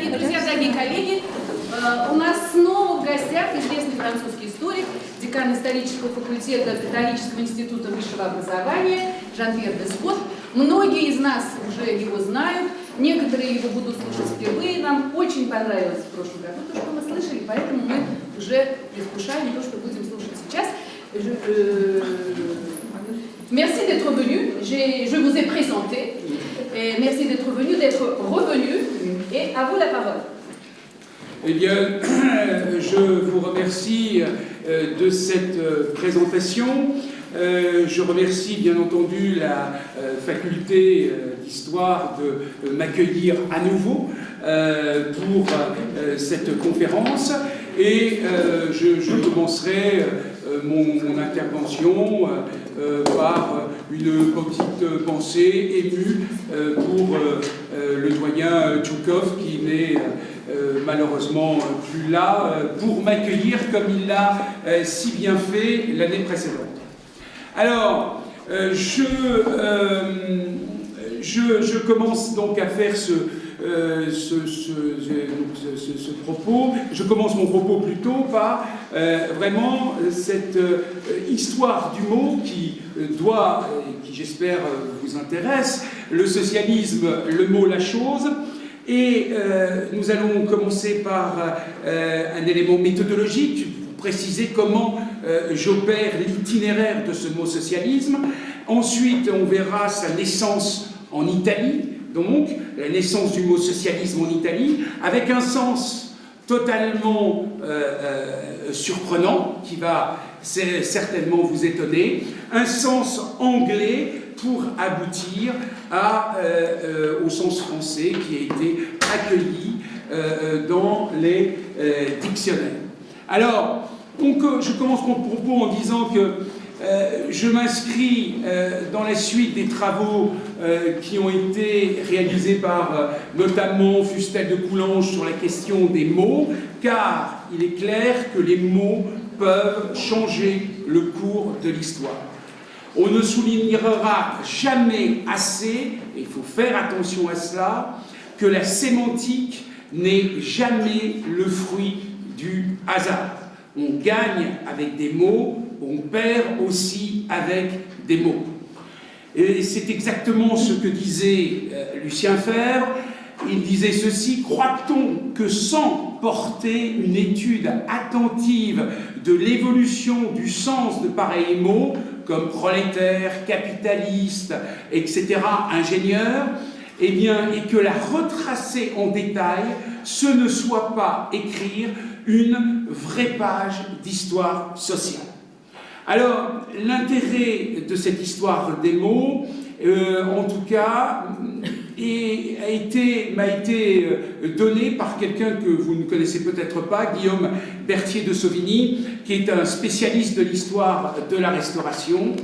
Дорогие друзья, дорогие коллеги, у нас снова в гостях известный французский историк, декан исторического факультета Католического института высшего образования Жан-Пьер Дескотт. Многие из нас уже его знают, некоторые его будут слушать впервые. Нам очень понравилось в прошлом году то, что мы слышали, поэтому мы уже предвкушаем то, что будем слушать сейчас. Merci d'être venu, je vous ai présenté, et merci d'être venu, d'être revenu, et à vous la parole. Eh bien, je vous remercie de cette présentation. Je remercie bien entendu la faculté d'histoire de m'accueillir à nouveau pour cette conférence. Et je commencerai mon intervention par une petite pensée émue pour le doyen Tchoukov qui n'est malheureusement plus là pour m'accueillir comme il l'a si bien fait l'année précédente. Alors, je commence donc à faire ce propos. Je commence mon propos plutôt par vraiment cette histoire du mot qui j'espère vous intéresse, le socialisme, le mot, la chose. Et nous allons commencer par un élément méthodologique, préciser comment j'opère l'itinéraire de ce mot socialisme. Ensuite, on verra sa naissance en Italie, donc la naissance du mot socialisme en Italie, avec un sens totalement surprenant, qui va certainement vous étonner, un sens anglais pour aboutir au sens français qui a été accueilli dans les dictionnaires. Alors, je commence mon propos en disant que je m'inscris dans la suite des travaux qui ont été réalisés par notamment Fustel de Coulanges sur la question des mots, car il est clair que les mots peuvent changer le cours de l'histoire. On ne soulignera jamais assez, et il faut faire attention à cela, que la sémantique n'est jamais le fruit du hasard. On gagne avec des mots, on perd aussi avec des mots. Et c'est exactement ce que disait Lucien Febvre. Il disait ceci: croit-on que sans porter une étude attentive de l'évolution du sens de pareils mots, comme prolétaire, capitaliste, etc., ingénieur, eh bien, et que la retracer en détail, ce ne soit pas écrire une vraie page d'histoire sociale. Alors, l'intérêt de cette histoire des mots, en tout cas, m'a été donné par quelqu'un que vous ne connaissez peut-être pas, Guillaume Berthier de Sauvigny, qui est un spécialiste de l'histoire de la Restauration,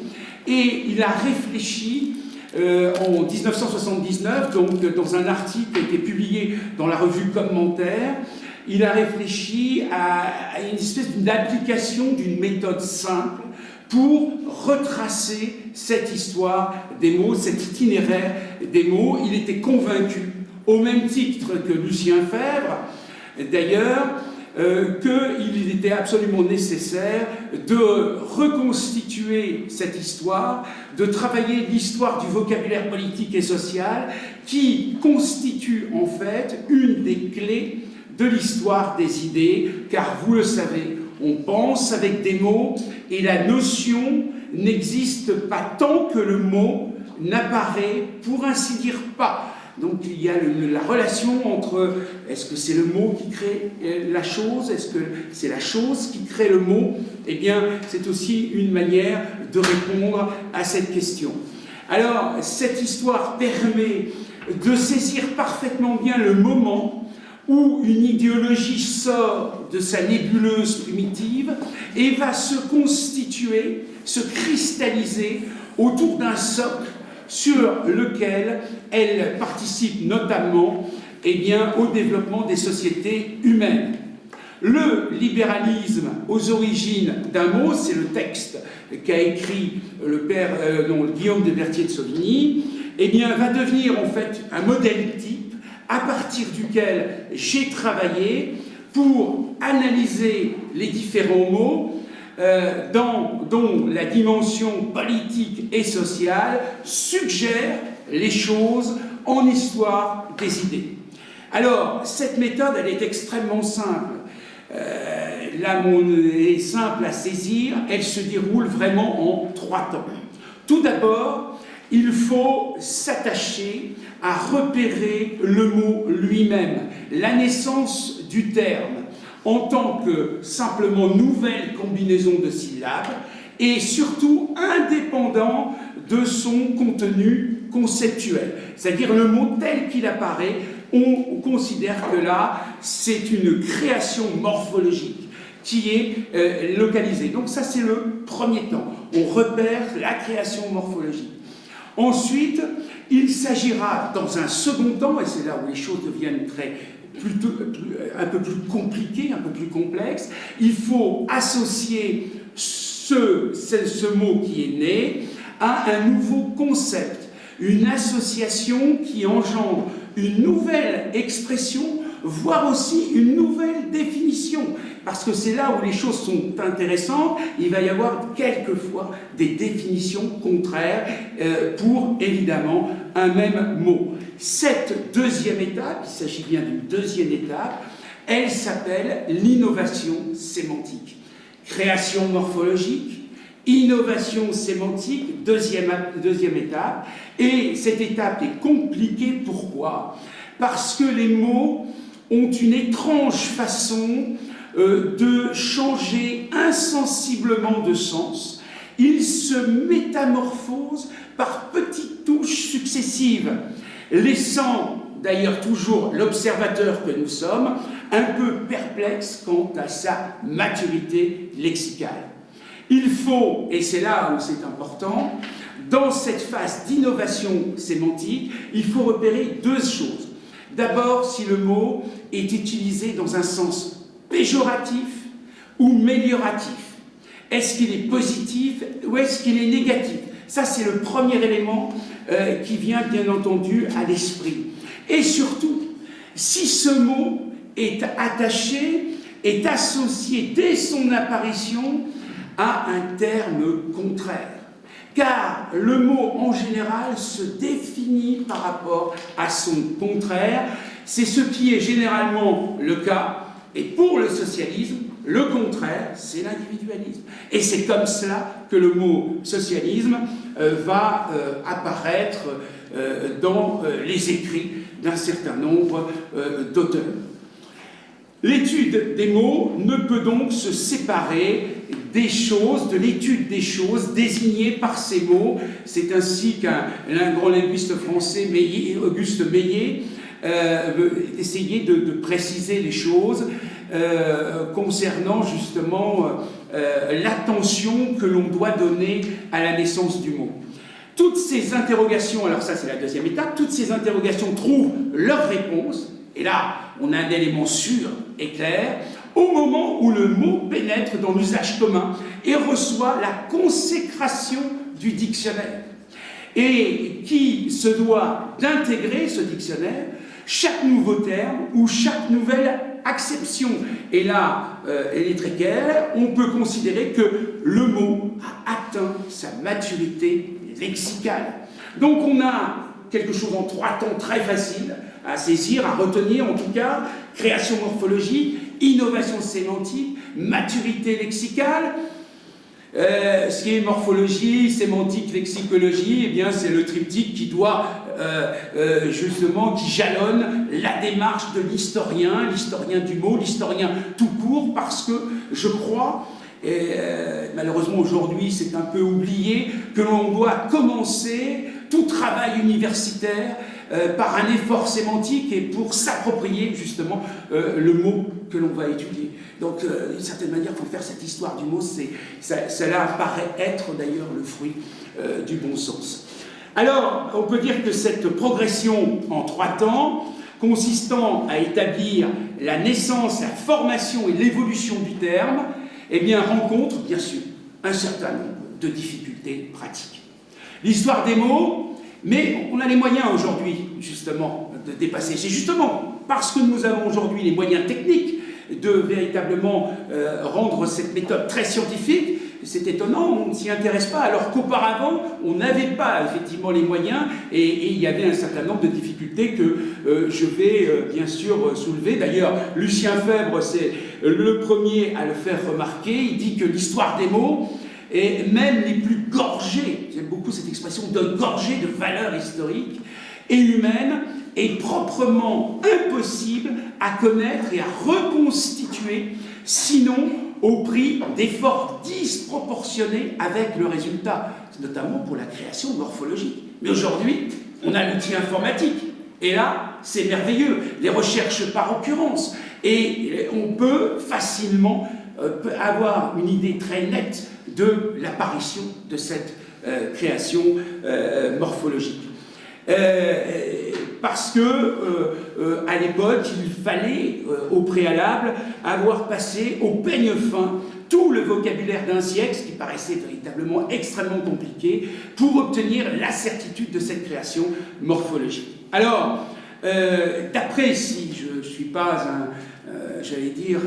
et il a réfléchi en 1979, donc dans un article qui a été publié dans la revue Commentaire. Il a réfléchi à une espèce d'application d'une méthode simple pour retracer cette histoire des mots, cet itinéraire des mots. Il était convaincu, au même titre que Lucien Febvre, d'ailleurs, qu'il était absolument nécessaire de reconstituer cette histoire, de travailler l'histoire du vocabulaire politique et social qui constitue en fait une des clés de l'histoire des idées, car vous le savez, on pense avec des mots et la notion n'existe pas tant que le mot n'apparaît, pour ainsi dire, pas. Donc il y a la relation entre est-ce que c'est le mot qui crée la chose, est-ce que c'est la chose qui crée le mot? Eh bien, c'est aussi une manière de répondre à cette question. Alors, cette histoire permet de saisir parfaitement bien le moment où une idéologie sort de sa nébuleuse primitive et va se constituer, se cristalliser autour d'un socle sur lequel elle participe notamment au développement des sociétés humaines. Le libéralisme aux origines d'un mot, c'est le texte qu'a écrit Guillaume de Berthier de Sauvigny, va devenir en fait un modèle type à partir duquel j'ai travaillé pour analyser les différents mots dont la dimension politique et sociale suggère les choses en histoire des idées. Alors, cette méthode, elle est extrêmement simple. Là, elle est simple à saisir, elle se déroule vraiment en 3 temps. Tout d'abord, il faut s'attacher à repérer le mot lui-même, la naissance du terme, en tant que simplement nouvelle combinaison de syllabes, et surtout indépendant de son contenu conceptuel. C'est-à-dire le mot tel qu'il apparaît, on considère que là, c'est une création morphologique qui est localisée. Donc ça, c'est le premier temps. On repère la création morphologique. Ensuite, il s'agira, dans un second temps, et c'est là où les choses deviennent un peu plus compliquées, un peu plus complexes, il faut associer ce mot qui est né à un nouveau concept, une association qui engendre une nouvelle expression, voire aussi une nouvelle définition. Parce que c'est là où les choses sont intéressantes, il va y avoir quelquefois des définitions contraires pour, évidemment, un même mot. Cette deuxième étape, il s'agit bien d'une deuxième étape, elle s'appelle l'innovation sémantique. Création morphologique, innovation sémantique, deuxième étape. Et cette étape est compliquée, pourquoi? Parce que les mots ont une étrange façon de changer insensiblement de sens. Ils se métamorphosent par petites touches successives, laissant d'ailleurs toujours l'observateur que nous sommes un peu perplexe quant à sa maturité lexicale. Il faut, et c'est là où c'est important, dans cette phase d'innovation sémantique, il faut repérer 2 choses. D'abord, si le mot est utilisé dans un sens péjoratif ou mélioratif. Est-ce qu'il est positif ou est-ce qu'il est négatif? Ça, c'est le premier élément qui vient, bien entendu, à l'esprit. Et surtout, si ce mot est attaché, est associé dès son apparition à un terme contraire. Car le mot, en général, se définit par rapport à son contraire. C'est ce qui est généralement le cas. Et pour le socialisme, le contraire, c'est l'individualisme. Et c'est comme cela que le mot socialisme va apparaître dans les écrits d'un certain nombre d'auteurs. L'étude des mots ne peut donc se séparer des choses, de l'étude des choses désignées par ces mots. C'est ainsi qu'un grand linguiste français, Auguste Meillet, essayait de préciser les choses concernant justement l'attention que l'on doit donner à la naissance du mot. Toutes ces interrogations, alors ça c'est la deuxième étape, toutes ces interrogations trouvent leur réponse, et là on a un élément sûr et clair, au moment où le mot pénètre dans l'usage commun et reçoit la consécration du dictionnaire. Et qui se doit d'intégrer ce dictionnaire chaque nouveau terme ou chaque nouvelle acception. Et là, elle est très claire, on peut considérer que le mot a atteint sa maturité lexicale. Donc on a quelque chose en 3 temps très facile à saisir, à retenir en tout cas: création morphologique, innovation sémantique, maturité lexicale. Ce qui est morphologie, sémantique, lexicologie, eh bien c'est le triptyque qui doit justement, qui jalonne la démarche de l'historien du mot, l'historien tout court, parce que je crois, et malheureusement aujourd'hui c'est un peu oublié, que l'on doit commencer tout travail universitaire par un effort sémantique et pour s'approprier justement le mot que l'on va étudier. Donc d'une certaine manière, il faut faire cette histoire du mot, cela paraît être d'ailleurs le fruit du bon sens. Alors, on peut dire que cette progression en 3 temps, consistant à établir la naissance, la formation et l'évolution du terme, eh bien, rencontre, bien sûr, un certain nombre de difficultés pratiques. L'histoire des mots, mais on a les moyens aujourd'hui, justement, de dépasser. C'est justement parce que nous avons aujourd'hui les moyens techniques de véritablement rendre cette méthode très scientifique. C'est étonnant, on ne s'y intéresse pas, alors qu'auparavant, on n'avait pas effectivement les moyens et il y avait un certain nombre de difficultés que je vais bien sûr soulever. D'ailleurs, Lucien Febvre, c'est le premier à le faire remarquer. Il dit que l'histoire des mots, et même les plus gorgés, j'aime beaucoup cette expression, de gorgés de valeurs historiques et humaines, est proprement impossible à connaître et à reconstituer, sinon au prix d'efforts disproportionnés avec le résultat, notamment pour la création morphologique. Mais aujourd'hui, on a l'outil informatique, et là, c'est merveilleux, les recherches par occurrence, et on peut facilement avoir une idée très nette de l'apparition de cette création morphologique. Parce que à l'époque, il fallait au préalable avoir passé au peigne fin tout le vocabulaire d'un siècle, ce qui paraissait véritablement extrêmement compliqué, pour obtenir la certitude de cette création morphologique. Alors, d'après, si je ne suis pas j'allais dire,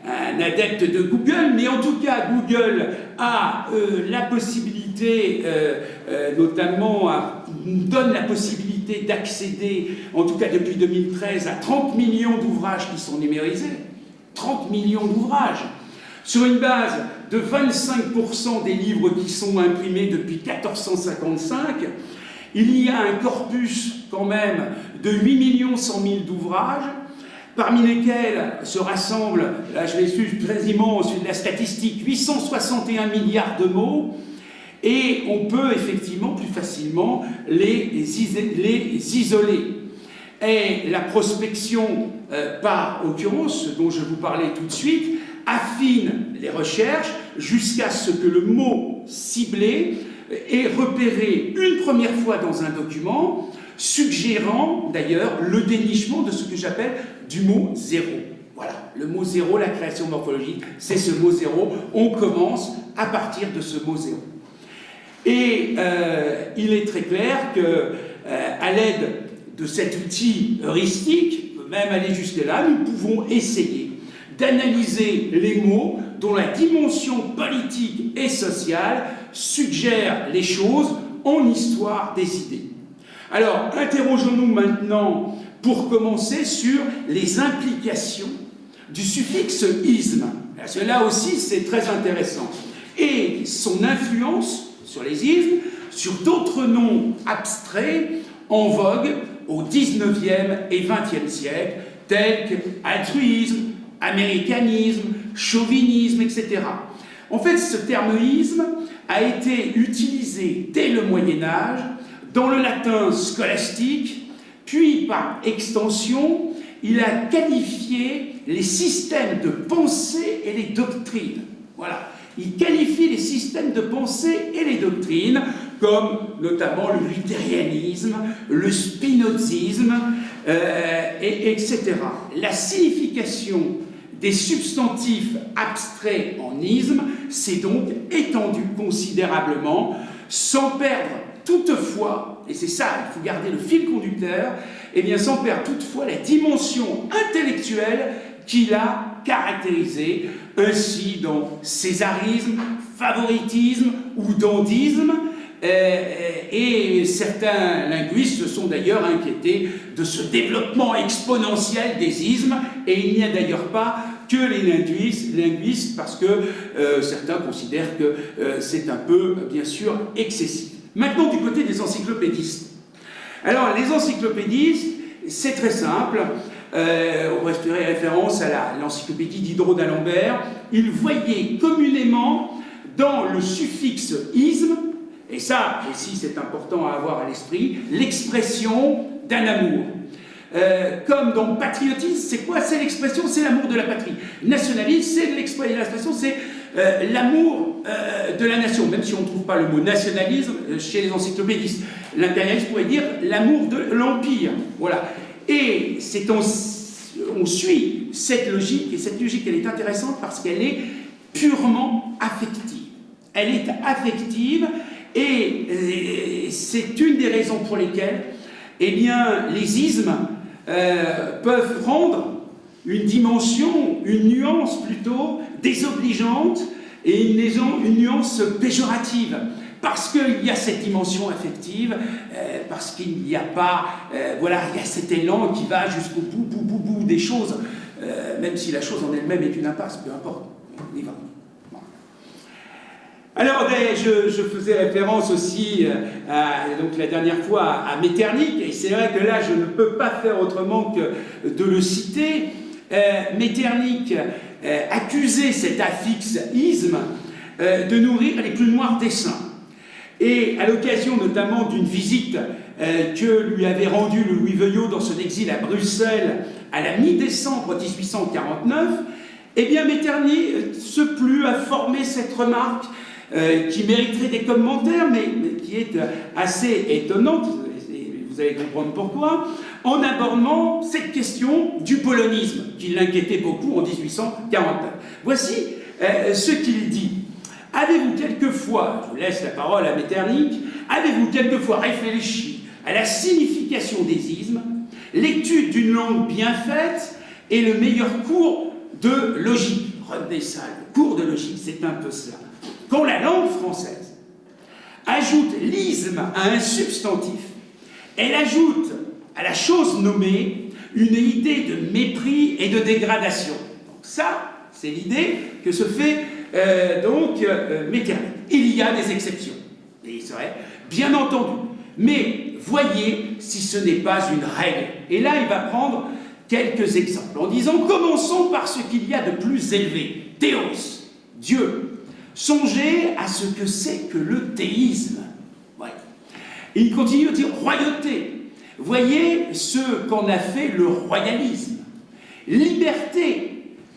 un adepte de Google, mais en tout cas, Google a la possibilité, notamment, nous donne la possibilité d'accéder, en tout cas depuis 2013, à 30 millions d'ouvrages qui sont numérisés. 30 millions d'ouvrages. Sur une base de 25% des livres qui sont imprimés depuis 1455, il y a un corpus quand même de 8 100 000 d'ouvrages, parmi lesquels se rassemblent, là je vais suivre quasiment ensuite la statistique, 861 milliards de mots, et on peut effectivement plus facilement les isoler. Et la prospection par occurrence, dont je vous parlais tout de suite, affine les recherches jusqu'à ce que le mot ciblé est repéré une première fois dans un document, suggérant d'ailleurs le dénichement de ce que j'appelle du mot zéro. Voilà, le mot zéro, la création morphologique, c'est ce mot zéro. On commence à partir de ce mot zéro. Et il est très clair que, à l'aide de cet outil heuristique, même aller jusque-là, nous pouvons essayer d'analyser les mots dont la dimension politique et sociale suggère les choses en histoire des idées. Alors, interrogeons-nous maintenant, pour commencer, sur les implications du suffixe isme. Parce que là aussi, c'est très intéressant. Et son influence sur les ismes, sur d'autres noms abstraits en vogue au XIXe et XXe siècle, tels que altruisme, américanisme, chauvinisme, etc. En fait, ce terme isme a été utilisé dès le Moyen-Âge dans le latin scolastique, puis par extension, il a qualifié les systèmes de pensée et les doctrines. Voilà. Il qualifie les systèmes de pensée et les doctrines, comme notamment le luthérianisme, le spinozisme, etc. La signification des substantifs abstraits en isme s'est donc étendue considérablement, sans perdre toutefois, et c'est ça, il faut garder le fil conducteur, et bien sans perdre toutefois la dimension intellectuelle qui l'a caractérisé, ainsi dans césarisme, favoritisme ou dandisme, et certains linguistes se sont d'ailleurs inquiétés de ce développement exponentiel des ismes, et il n'y a d'ailleurs pas que les linguistes parce que certains considèrent que c'est un peu, bien sûr, excessif. Maintenant, du côté des encyclopédistes. Alors, les encyclopédistes, c'est très simple. On va faire référence à l'encyclopédie Diderot d'Alembert. Ils voyaient communément dans le suffixe isme, et ça aussi c'est important à avoir à l'esprit, l'expression d'un amour. Comme dans patriotisme, c'est quoi? C'est l'expression, c'est l'amour de la patrie. Nationalisme, c'est l'expression, c'est l'amour de la nation, même si on ne trouve pas le mot nationalisme chez les encyclopédistes. L'impérialisme pourrait dire l'amour de l'empire. Voilà. Et on suit cette logique, et cette logique, elle est intéressante parce qu'elle est purement affective. Elle est affective, et c'est une des raisons pour lesquelles, eh bien, les ismes peuvent prendre une dimension, une nuance plutôt désobligeante et une nuance péjorative. Parce qu'il y a cette dimension affective, parce qu'il n'y a pas, voilà, il y a cet élan qui va jusqu'au bout des choses, même si la chose en elle-même est une impasse, peu importe, on y va. Bon. Alors, je faisais référence aussi, donc la dernière fois, à Metternich, et c'est vrai que là, je ne peux pas faire autrement que de le citer. Metternich accusait cet affixisme de nourrir les plus noirs desseins. Et à l'occasion notamment d'une visite que lui avait rendue le Louis Veuillot dans son exil à Bruxelles à la mi-décembre 1849, eh bien Metternich se plut à former cette remarque qui mériterait des commentaires, mais qui est assez étonnante, vous allez comprendre pourquoi, en abordant cette question du polonisme, qui l'inquiétait beaucoup en 1849. Voici ce qu'il dit. Avez-vous quelquefois, je vous laisse la parole à Metternich, avez-vous quelquefois réfléchi à la signification des ismes? L'étude d'une langue bien faite est le meilleur cours de logique. Retenez ça, le cours de logique, c'est un peu cela. Quand la langue française ajoute l'isme à un substantif, elle ajoute à la chose nommée une idée de mépris et de dégradation. Donc ça, c'est l'idée que se fait Metternich. Il y a des exceptions, et c'est vrai, bien entendu. Mais voyez si ce n'est pas une règle. Et là, il va prendre quelques exemples, en disant, commençons par ce qu'il y a de plus élevé. Théos, Dieu. Songez à ce que c'est que le théisme. Ouais. Et il continue de dire royauté. Voyez ce qu'en a fait le royalisme. Liberté.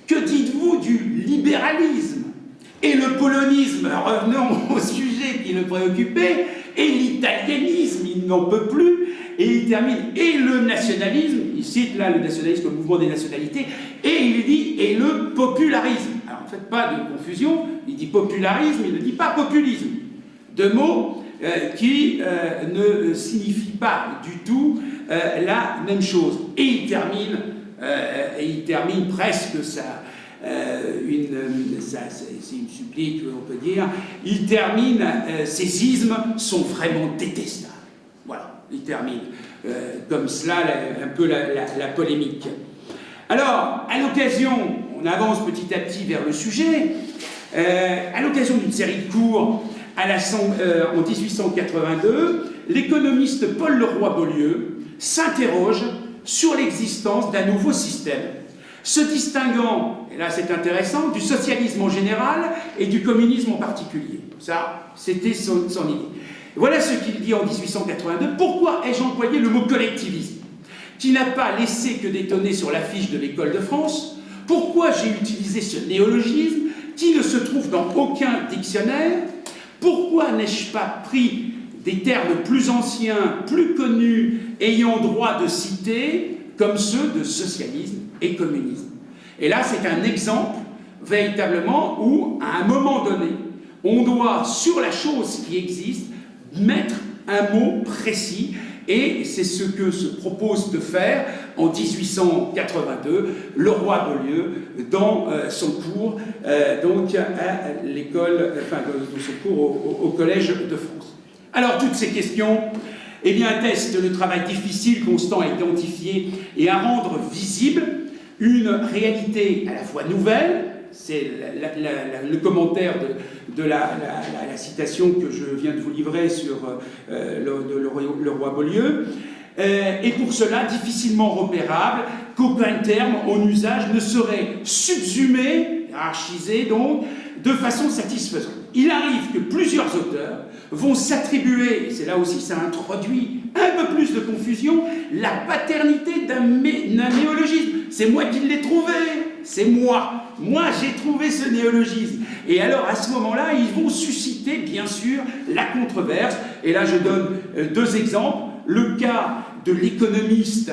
Que dites-vous du libéralisme? Et le polonisme, revenons au sujet qui le préoccupait, et l'italianisme, il n'en peut plus, et il termine, et le nationalisme, il cite là le nationalisme comme mouvement des nationalités, et il dit, et le popularisme. Alors ne faites pas de confusion, il dit popularisme, il ne dit pas populisme. Deux mots qui ne signifient pas du tout la même chose. Et il termine presque ça. C'est une supplique, on peut dire. Il termine, ces ismes sont vraiment détestables. Voilà, il termine comme cela un peu la polémique. Alors, à l'occasion, on avance petit à petit vers le sujet, à l'occasion d'une série de cours en 1882, l'économiste Paul Leroy-Beaulieu s'interroge sur l'existence d'un nouveau système, se distinguant, et là c'est intéressant, du socialisme en général et du communisme en particulier. Ça, c'était son idée. Voilà ce qu'il dit en 1882. Pourquoi ai-je employé le mot collectivisme, qui n'a pas laissé que détonner sur l'affiche de l'École de France? Pourquoi j'ai utilisé ce néologisme, qui ne se trouve dans aucun dictionnaire? Pourquoi n'ai-je pas pris des termes plus anciens, plus connus, ayant droit de citer, comme ceux de socialisme et communisme? Et là, c'est un exemple, véritablement, où, à un moment donné, on doit, sur la chose qui existe, mettre un mot précis, et c'est ce que se propose de faire, en 1882, Leroy-Beaulieu, dans son cours, donc à l'école, enfin, dans son cours au Collège de France. Alors, toutes ces questions, eh bien, attestent le travail difficile, constant à identifier et à rendre visible une réalité à la fois nouvelle, c'est le commentaire de la citation que je viens de vous livrer sur Leroy-Beaulieu, et pour cela difficilement repérable, qu'aucun terme en usage ne saurait subsumer, hiérarchiser donc, de façon satisfaisante. Il arrive que plusieurs auteurs vont s'attribuer, et c'est là aussi ça introduit un peu plus de confusion, la paternité d'un néologisme. C'est moi qui l'ai trouvé, c'est moi. Moi, j'ai trouvé ce néologisme. Et alors, à ce moment-là, ils vont susciter, bien sûr, la controverse. Et là, je donne deux exemples. Le cas de l'économiste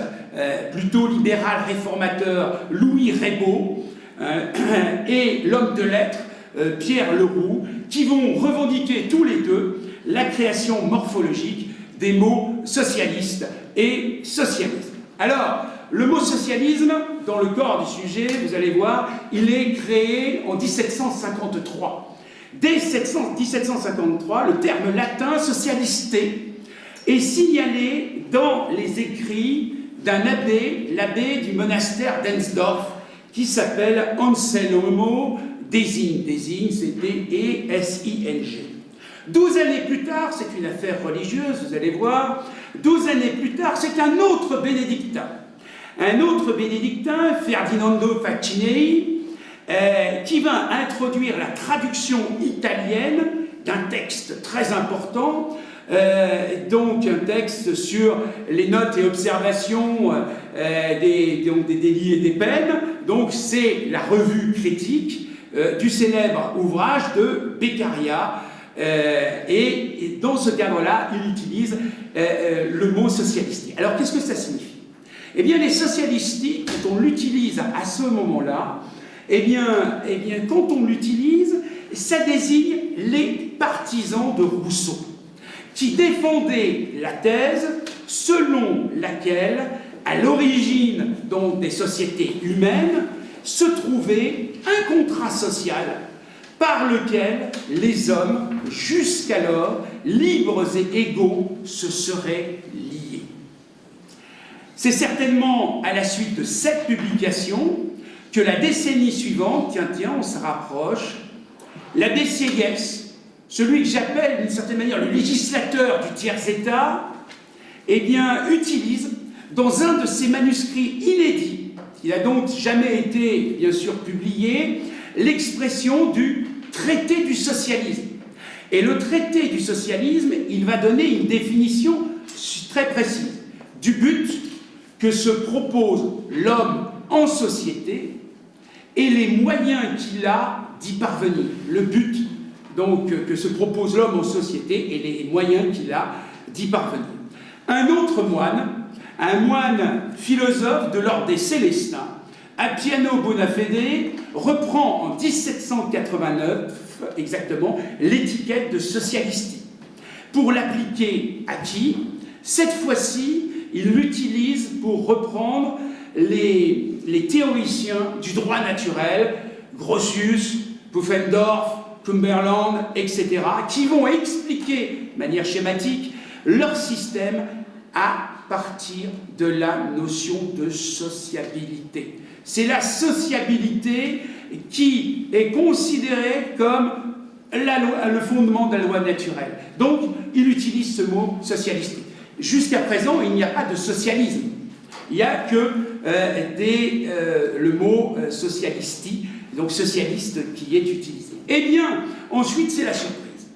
plutôt libéral réformateur Louis Raybaud et l'homme de lettres Pierre Leroux, qui vont revendiquer tous les deux la création morphologique des mots socialiste et socialisme. Alors, le mot socialisme, dans le corps du sujet, vous allez voir, il est créé en 1753. Dès 1753, le terme latin socialiste est signalé dans les écrits d'un abbé, l'abbé du monastère d'Ensdorf, qui s'appelle Anselmo Desing. Desing, c'est D-E-S-I-N-G. 12 années plus tard, c'est une affaire religieuse, vous allez voir, 12 années plus tard, c'est un autre bénédictin. Un autre bénédictin, Ferdinando Faccinei, qui va introduire la traduction italienne d'un texte très important, donc un texte sur les notes et observations des délits et des peines. Donc c'est la revue critique du célèbre ouvrage de Beccaria, et dans ce cadre-là, il utilise le mot socialiste. Alors qu'est-ce que ça signifie? Eh bien, les socialistes, quand on l'utilise à ce moment-là, eh bien, quand on l'utilise, ça désigne les partisans de Rousseau, qui défendaient la thèse selon laquelle, à l'origine donc des sociétés humaines, se trouvait un contrat social par lequel les hommes, jusqu'alors libres et égaux, se seraient liés. C'est certainement à la suite de cette publication que la décennie suivante, tiens, on se rapproche, l'abbé Sieyès, celui que j'appelle d'une certaine manière le législateur du tiers-état, eh bien, utilise dans un de ses manuscrits inédits, qui n'a donc jamais été, bien sûr, publié, l'expression du traité du socialisme. Et le traité du socialisme, il va donner une définition très précise du but que se propose l'homme en société et les moyens qu'il a d'y parvenir. Le but donc que se propose l'homme en société et les moyens qu'il a d'y parvenir. Un autre moine, un moine philosophe de l'ordre des Célestins, Appiano Bonafede, reprend en 1789 exactement l'étiquette de socialistique. Pour l'appliquer à qui? Cette fois-ci, il l'utilise pour reprendre les théoriciens du droit naturel, Grotius, Pufendorf, Cumberland, etc., qui vont expliquer de manière schématique leur système à partir de la notion de sociabilité. C'est la sociabilité qui est considérée comme le fondement de la loi naturelle. Donc, il utilise ce mot socialiste. Jusqu'à présent, il n'y a pas de socialisme. Il n'y a que le mot socialisti, donc socialiste, qui est utilisé. Eh bien, ensuite, c'est la surprise.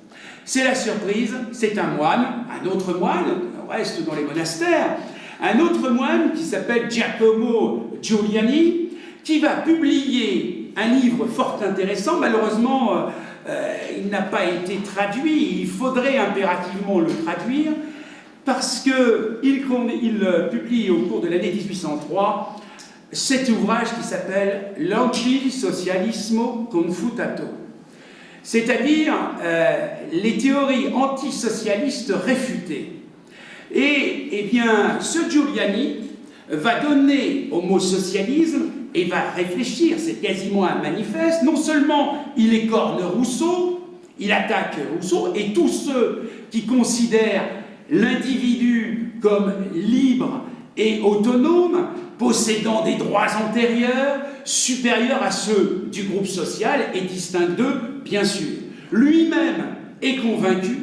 C'est la surprise, c'est un moine, un autre moine, on reste dans les monastères, un autre moine qui s'appelle Giacomo Giuliani, qui va publier un livre fort intéressant. Malheureusement, il n'a pas été traduit, il faudrait impérativement le traduire, parce qu'il publie au cours de l'année 1803 cet ouvrage qui s'appelle L'Antisocialismo Confutato, c'est-à-dire les théories antisocialistes réfutées. Et eh bien, ce Giuliani va donner au mot socialisme et va réfléchir, c'est quasiment un manifeste. Non seulement il écorne Rousseau, il attaque Rousseau, et tous ceux qui considèrent l'individu comme libre et autonome, possédant des droits antérieurs, supérieurs à ceux du groupe social et distinct d'eux, bien sûr. Lui-même est convaincu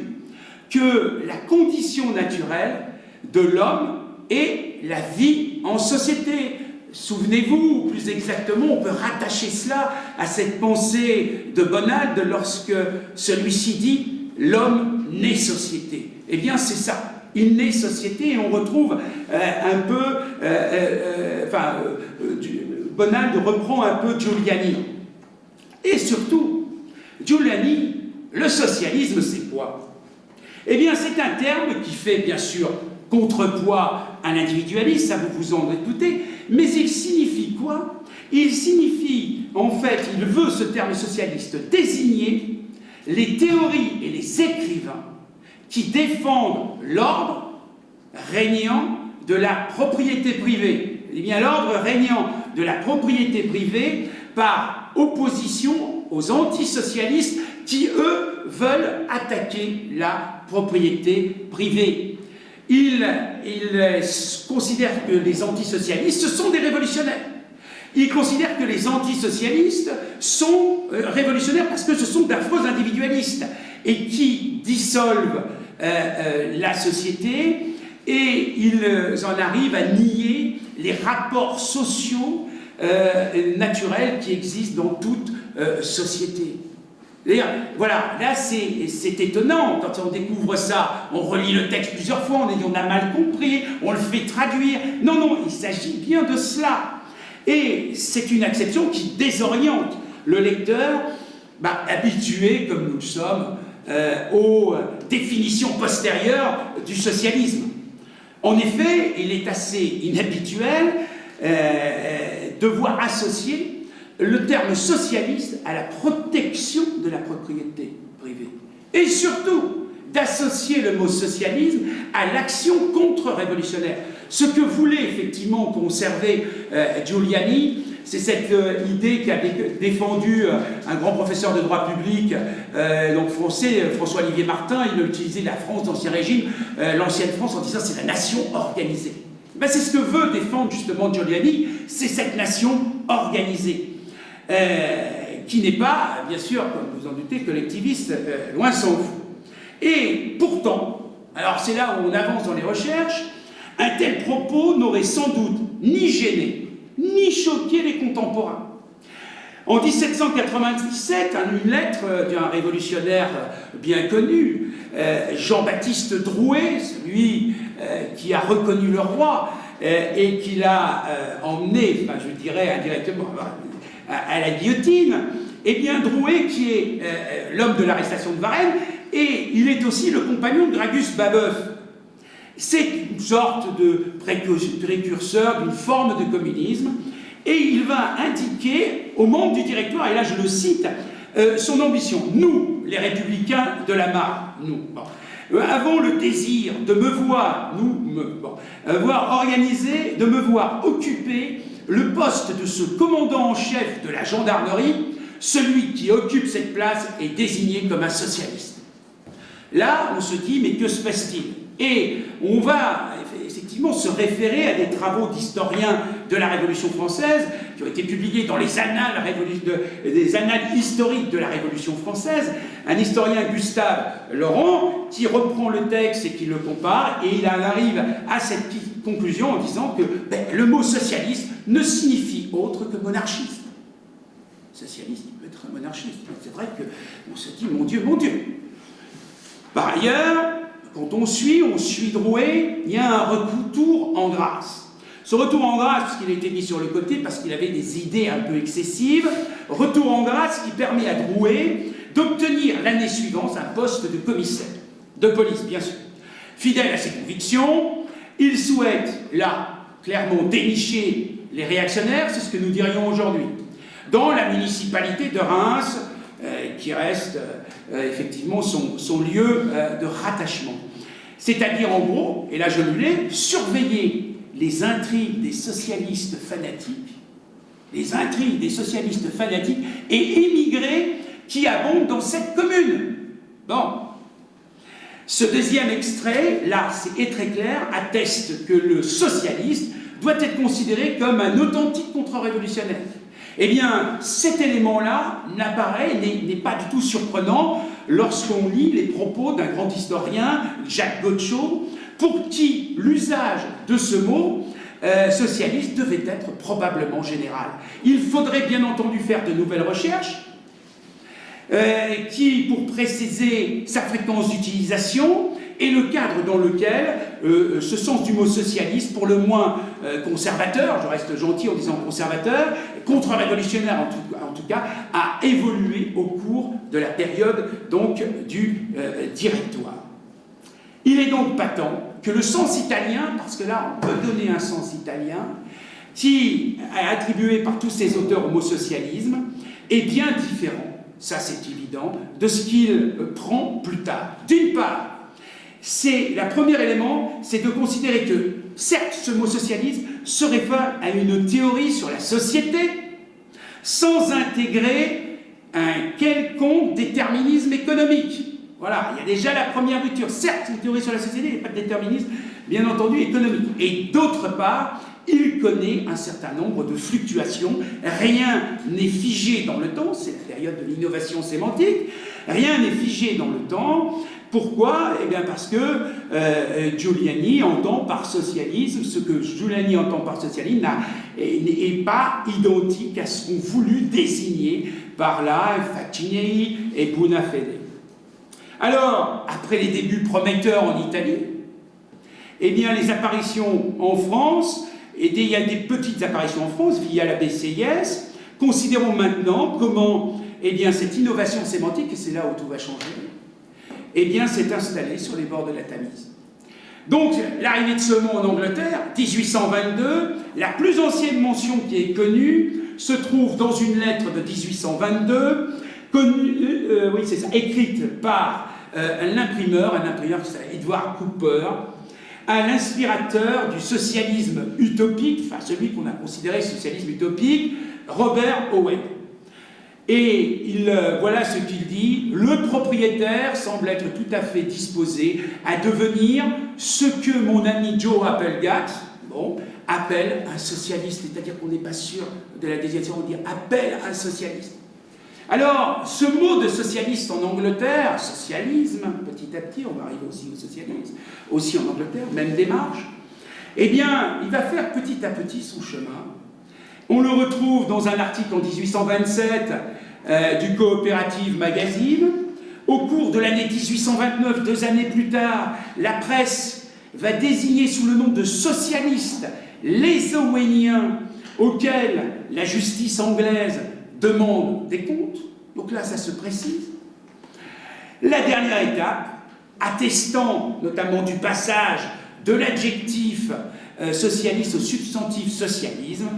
que la condition naturelle de l'homme est la vie en société. Souvenez-vous, plus exactement, on peut rattacher cela à cette pensée de Bonald lorsque celui-ci dit « l'homme naît société ». Eh bien, c'est ça. Il naît société et on retrouve un peu... Bonald reprend un peu Giuliani. Et surtout, Giuliani, le socialisme, c'est quoi? Eh bien, c'est un terme qui fait, bien sûr, contrepoids à l'individualisme, ça vous en doutez, mais il signifie quoi? Il signifie, en fait, il veut, ce terme socialiste, désigner les théories et les écrivains qui défendent l'ordre régnant de la propriété privée, Eh bien, l'ordre régnant de la propriété privée par opposition aux antisocialistes qui, eux, veulent attaquer la propriété privée. Ils considèrent que les antisocialistes sont des révolutionnaires. Ils considèrent que les antisocialistes sont révolutionnaires parce que ce sont d'affreux individualistes et qui dissolvent la société, et ils en arrivent à nier les rapports sociaux naturels qui existent dans toute société. D'ailleurs, voilà, là c'est étonnant quand on découvre ça, on relit le texte plusieurs fois, on a mal compris, on le fait traduire. Non, non, il s'agit bien de cela. Et c'est une acception qui désoriente le lecteur, habitué, comme nous le sommes, aux définitions postérieures du socialisme. En effet, il est assez inhabituel de voir associer le terme socialiste à la protection de la propriété privée. Et surtout, d'associer le mot socialisme à l'action contre-révolutionnaire. Ce que voulait effectivement conserver Giuliani, c'est cette idée qu'a défendue un grand professeur de droit public, donc français, François-Olivier Martin. Il a utilisé la France d'Ancien Régime, l'ancienne France, en disant c'est la nation organisée. C'est ce que veut défendre justement Giuliani, c'est cette nation organisée, qui n'est pas, bien sûr, comme vous en doutez, collectiviste, loin s'en faut. Et pourtant, alors c'est là où on avance dans les recherches, un tel propos n'aurait sans doute ni gêné, ni choqué les contemporains. En 1797, une lettre d'un révolutionnaire bien connu, Jean-Baptiste Drouet, celui qui a reconnu le roi et qui l'a emmené, je dirais indirectement, à la guillotine, eh bien Drouet, qui est l'homme de l'arrestation de Varennes, et il est aussi le compagnon de Gragus Babeuf. C'est une sorte de précurseur d'une forme de communisme, et il va indiquer aux membres du directoire, et là je le cite, son ambition. Nous, les républicains de la Marne, nous, avons le désir de me voir, voir organisé, de me voir occuper le poste de ce commandant en chef de la gendarmerie. Celui qui occupe cette place est désigné comme un socialiste. Là, on se dit, mais que se passe-t-il? Et on va effectivement se référer à des travaux d'historiens de la Révolution française qui ont été publiés dans les annales, des annales historiques de la Révolution française. Un historien, Gustave Laurent, qui reprend le texte et qui le compare, et il arrive à cette conclusion en disant que le mot socialiste ne signifie autre que monarchiste. Socialiste, il peut être monarchiste. C'est vrai qu'on se dit, mon Dieu, mon Dieu. Par ailleurs, quand on suit Drouet, il y a un retour en grâce. Ce retour en grâce, parce qu'il a été mis sur le côté, parce qu'il avait des idées un peu excessives, retour en grâce qui permet à Drouet d'obtenir l'année suivante un poste de commissaire de police, bien sûr. Fidèle à ses convictions, il souhaite, là, clairement dénicher les réactionnaires, c'est ce que nous dirions aujourd'hui, dans la municipalité de Reims, qui reste effectivement son lieu de rattachement. C'est-à-dire, en gros, et là je le l'ai, surveiller les intrigues des socialistes fanatiques, et émigrés qui abondent dans cette commune. Bon. Ce deuxième extrait, là, c'est très clair, atteste que le socialiste doit être considéré comme un authentique contre-révolutionnaire. Eh bien, cet élément-là n'est pas du tout surprenant lorsqu'on lit les propos d'un grand historien, Jacques Gauchot, pour qui l'usage de ce mot socialiste devait être probablement général. Il faudrait bien entendu faire de nouvelles recherches pour préciser sa fréquence d'utilisation et le cadre dans lequel ce sens du mot socialiste, pour le moins conservateur, je reste gentil en disant conservateur, contre-révolutionnaire en tout cas, a évolué au cours de la période donc du directoire. Il est donc patent que le sens italien, parce que là on peut donner un sens italien, qui est attribué par tous ces auteurs au mot socialisme, est bien différent, ça c'est évident, de ce qu'il prend plus tard. D'une part, le premier élément, c'est de considérer que certes, ce mot socialisme se réfère à une théorie sur la société, sans intégrer un quelconque déterminisme économique. Voilà, il y a déjà la première rupture. Certes, une théorie sur la société, il n'y a pas de déterminisme, bien entendu, économique. Et d'autre part, il connaît un certain nombre de fluctuations. Rien n'est figé dans le temps, c'est la période de l'innovation sémantique. Rien n'est figé dans le temps. Pourquoi? Eh bien parce que Giuliani entend par socialisme ce que Giuliani entend par socialisme n'est pas identique à ce qu'ont voulu désigner par là Faccinelli et Bonafede. Alors, après les débuts prometteurs en Italie, eh bien les apparitions en France, il y a des petites apparitions en France via la BCIS. Considérons maintenant comment eh bien, cette innovation sémantique, et c'est là où tout va changer, eh bien, s'est installée sur les bords de la Tamise. Donc, l'arrivée de ce mot en Angleterre, 1822, la plus ancienne mention qui est connue se trouve dans une lettre de 1822, oui, c'est ça, écrite par un imprimeur qui s'appelle Edward Cooper, l'inspirateur du socialisme utopique, enfin celui qu'on a considéré socialisme utopique, Robert Owen. Et voilà ce qu'il dit: le propriétaire semble être tout à fait disposé à devenir ce que mon ami Joe Applegate appelle un socialiste, c'est-à-dire qu'on n'est pas sûr de la désignation, on dit appelle un socialiste. Alors, ce mot de socialiste en Angleterre, socialisme, petit à petit, on va arriver aussi au socialisme, aussi en Angleterre, même démarche, eh bien, il va faire petit à petit son chemin. On le retrouve dans un article en 1827 du Cooperative Magazine. Au cours de l'année 1829, 2 années plus tard, la presse va désigner sous le nom de socialistes les Oweniens auxquels la justice anglaise demande des comptes. Donc là, ça se précise. La dernière étape, attestant notamment du passage de l'adjectif socialiste au substantif socialisme,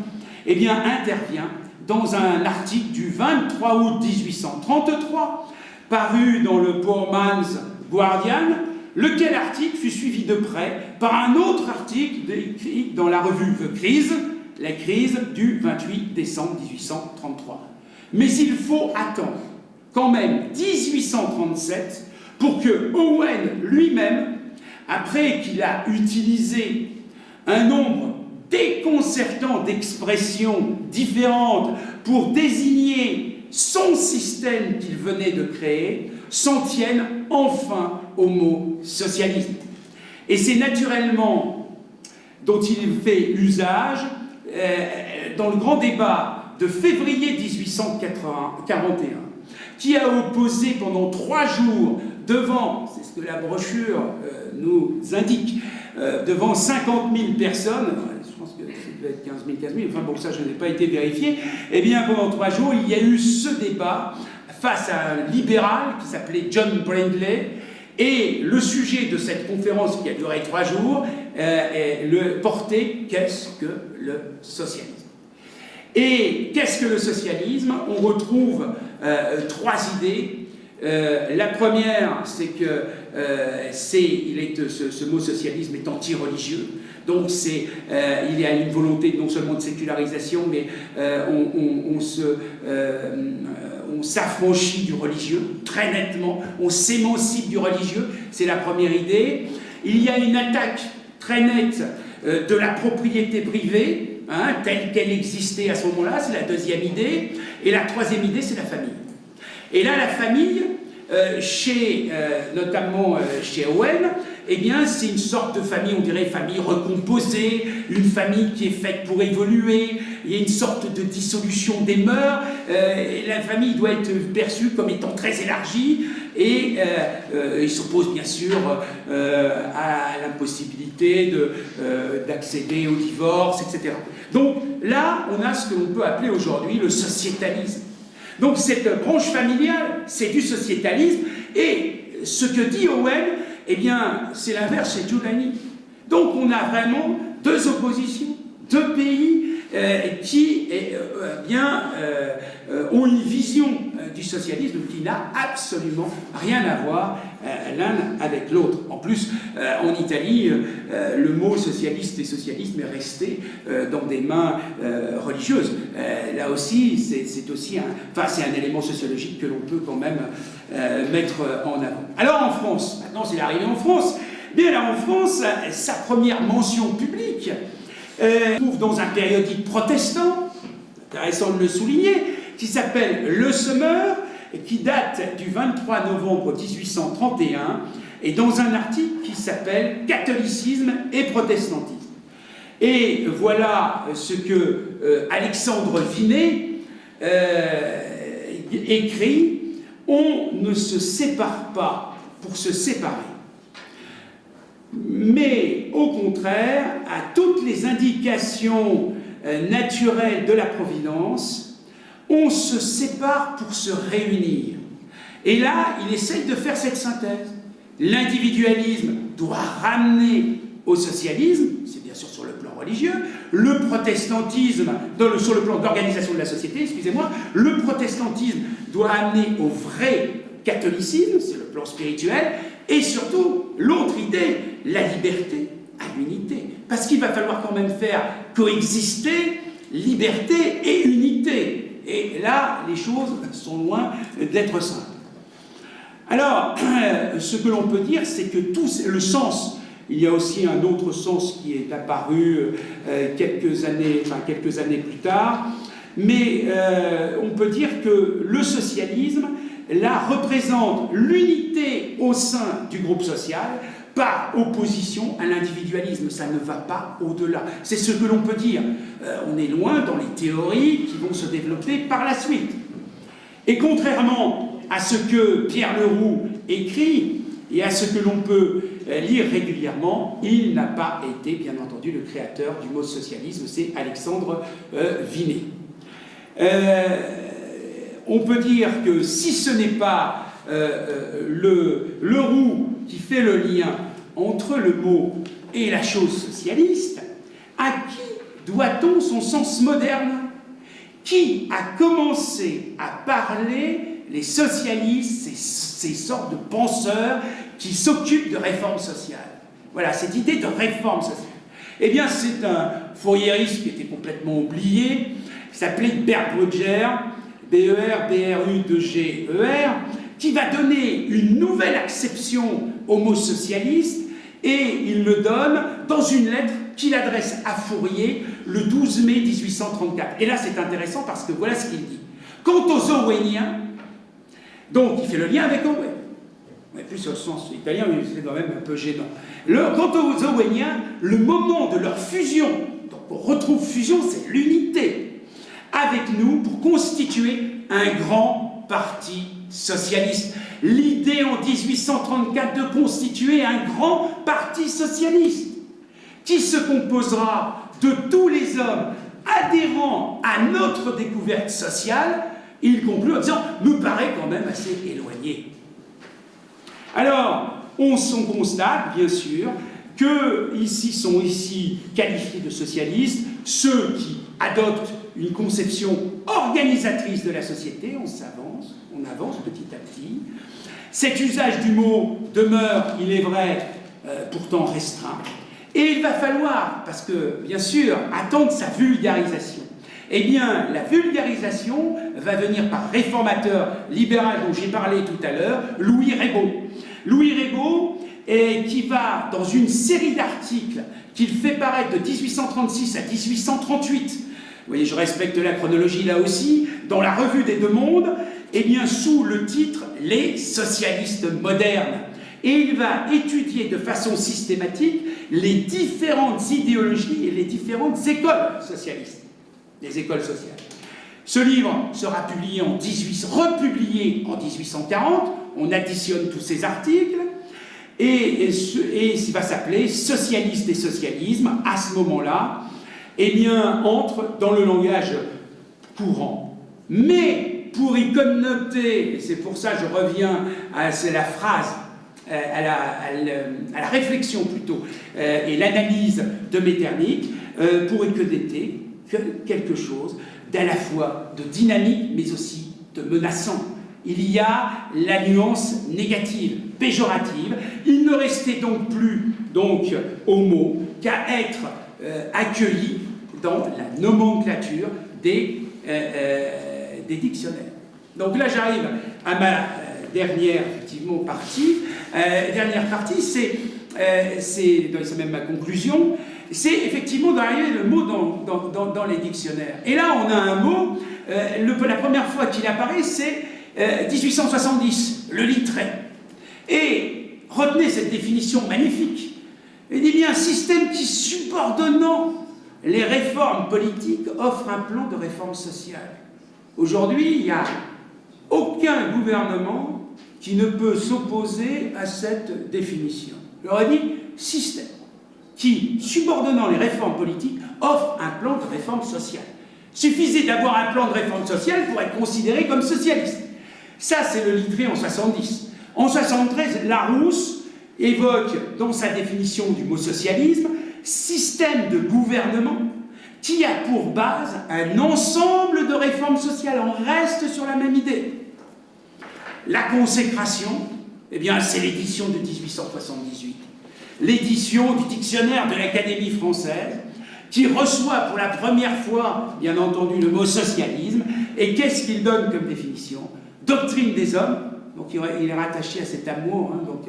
eh bien, intervient dans un article du 23 août 1833, paru dans le Poor Man's Guardian, lequel article fut suivi de près par un autre article écrit dans la revue The Crise, la crise du 28 décembre 1833. Mais il faut attendre quand même 1837 pour que Owen lui-même, après qu'il a utilisé un nombre déconcertant d'expressions différentes pour désigner son système qu'il venait de créer, s'en tienne enfin au mot socialisme. Et c'est naturellement dont il fait usage dans le grand débat de février 1841, qui a opposé pendant 3 jours devant, c'est ce que la brochure nous indique, devant 50 000 personnes, je pense que ça devait être 15 000, enfin bon, ça je n'ai pas été vérifié, eh bien pendant 3 jours, il y a eu ce débat face à un libéral qui s'appelait John Brindley, et le sujet de cette conférence qui a duré 3 jours portait « Qu'est-ce que le socialisme ?» Et qu'est-ce que le socialisme? On retrouve 3 idées. La première, c'est que ce mot socialisme est anti-religieux. Donc il y a une volonté non seulement de sécularisation, mais on s'affranchit du religieux, très nettement, on s'émancipe du religieux, c'est la première idée. Il y a une attaque très nette de la propriété privée, telle qu'elle existait à ce moment-là, c'est la deuxième idée. Et la troisième idée, c'est la famille. Et là, la famille, notamment chez Owen, eh bien, c'est une sorte de famille, on dirait famille recomposée, une famille qui est faite pour évoluer, il y a une sorte de dissolution des mœurs, et la famille doit être perçue comme étant très élargie, et il s'oppose bien sûr à l'impossibilité d'accéder au divorce, etc. Donc là, on a ce que l'on peut appeler aujourd'hui le sociétalisme. Donc cette branche familiale, c'est du sociétalisme, et ce que dit Owen, eh bien, c'est l'inverse chez Giuliani. Donc on a vraiment 2 oppositions, 2 pays qui ont une vision du socialisme qui n'a absolument rien à voir l'un avec l'autre. En plus, en Italie, le mot socialiste et socialisme est resté dans des mains religieuses. Là aussi, c'est aussi un élément sociologique que l'on peut quand même mettre en avant. Alors en France, maintenant c'est l'arrivée en France. Bien là en France, sa première mention publique se trouve dans un périodique protestant, intéressant de le souligner, qui s'appelle Le Semeur, qui date du 23 novembre 1831, et dans un article qui s'appelle « Catholicisme et protestantisme ». Et voilà ce que Alexandre Vinet écrit « On ne se sépare pas pour se séparer, mais au contraire, à toutes les indications naturelles de la Providence, on se sépare pour se réunir. » Et là, il essaye de faire cette synthèse. L'individualisme doit ramener au socialisme, c'est bien sûr sur le plan religieux, le protestantisme, sur le plan d'organisation de la société, excusez-moi, le protestantisme doit amener au vrai catholicisme, c'est le plan spirituel, et surtout, l'autre idée, la liberté à l'unité. Parce qu'il va falloir quand même faire coexister liberté et unité. Et là, les choses sont loin d'être simples. Alors, ce que l'on peut dire, c'est que le sens, il y a aussi un autre sens qui est apparu quelques années plus tard, mais on peut dire que le socialisme, là, représente l'unité au sein du groupe social par opposition à l'individualisme. Ça ne va pas au-delà. C'est ce que l'on peut dire. On est loin dans les théories qui vont se développer par la suite. Et contrairement à ce que Pierre Leroux écrit et à ce que l'on peut lire régulièrement, il n'a pas été, bien entendu, le créateur du mot socialisme, c'est Alexandre Vinet. On peut dire que si ce n'est pas Leroux qui fait le lien entre le mot et la chose socialiste, à qui doit-on son sens moderne? Qui a commencé à parler les socialistes, ces sortes de penseurs qui s'occupent de réforme sociale? Voilà, cette idée de réforme sociale. Eh bien, c'est un fouriériste qui était complètement oublié, qui s'appelait Bert Brugger, B-E-R-B-R-U-G-E-R, qui va donner une nouvelle acception au mot socialiste, et il le donne dans une lettre qu'il adresse à Fourier le 12 mai 1834. Et là, c'est intéressant parce que voilà ce qu'il dit. Quant aux Owenniens, donc il fait le lien avec Owen, mais plus au sens italien, mais c'est quand même un peu gênant. Quant aux Owenniens, le moment de leur fusion, donc on retrouve fusion, c'est l'unité, avec nous pour constituer un grand parti socialiste. L'idée en 1834 de constituer un grand parti socialiste qui se composera de tous les hommes adhérents à notre découverte sociale, il conclut en disant « me paraît quand même assez éloigné ». Alors, on constate, bien sûr, que sont ici qualifiés de socialistes ceux qui adoptent une conception organisatrice de la société, on avance petit à petit. Cet usage du mot demeure, il est vrai, pourtant restreint. Et il va falloir, parce que, bien sûr, attendre sa vulgarisation. Eh bien, la vulgarisation va venir par réformateur libéral dont j'ai parlé tout à l'heure, Louis Raybaud. Louis Raybaud, qui va, dans une série d'articles qu'il fait paraître de 1836 à 1838, vous voyez, je respecte la chronologie là aussi, dans la Revue des Deux Mondes, eh bien, sous le titre « Les socialistes modernes ». Et il va étudier de façon systématique les différentes idéologies et les différentes écoles socialistes, les écoles sociales. Ce livre sera republié en 1840, on additionne tous ces articles, et il va s'appeler « Socialistes et socialisme ». À ce moment-là, eh bien, entre dans le langage courant. Mais pour y connoter, et c'est pour ça que je reviens à la phrase, à la réflexion plutôt, et l'analyse de Metternich, pour y connoter quelque chose d'à la fois de dynamique, mais aussi de menaçant. il y a la nuance négative, péjorative. Il ne restait donc plus au mot qu'à être accueilli dans la nomenclature des dictionnaires. Donc là, j'arrive à ma dernière effectivement partie. C'est même ma conclusion. C'est effectivement d'arriver le mot dans les dictionnaires. Et là, on a un mot. La première fois qu'il apparaît, c'est 1870, le littré. Et retenez cette définition magnifique. Il dit bien un système qui, subordonnant les réformes politiques, offre un plan de réforme sociale. Aujourd'hui, il n'y a aucun gouvernement qui ne peut s'opposer à cette définition. Je leur ai dit système qui, subordonnant les réformes politiques, offre un plan de réforme sociale. Suffisait d'avoir un plan de réforme sociale pour être considéré comme socialiste. Ça, c'est le littré en 70. En 73, Larousse évoque dans sa définition du mot socialisme système de gouvernement qui a pour base un ensemble de réformes sociales. On reste sur la même idée. La consécration, eh bien, c'est l'édition de 1878. L'édition du dictionnaire de l'Académie française, qui reçoit pour la première fois, bien entendu, le mot socialisme. Et qu'est-ce qu'il donne comme définition? Doctrine des hommes, donc il est rattaché à cet amour, donc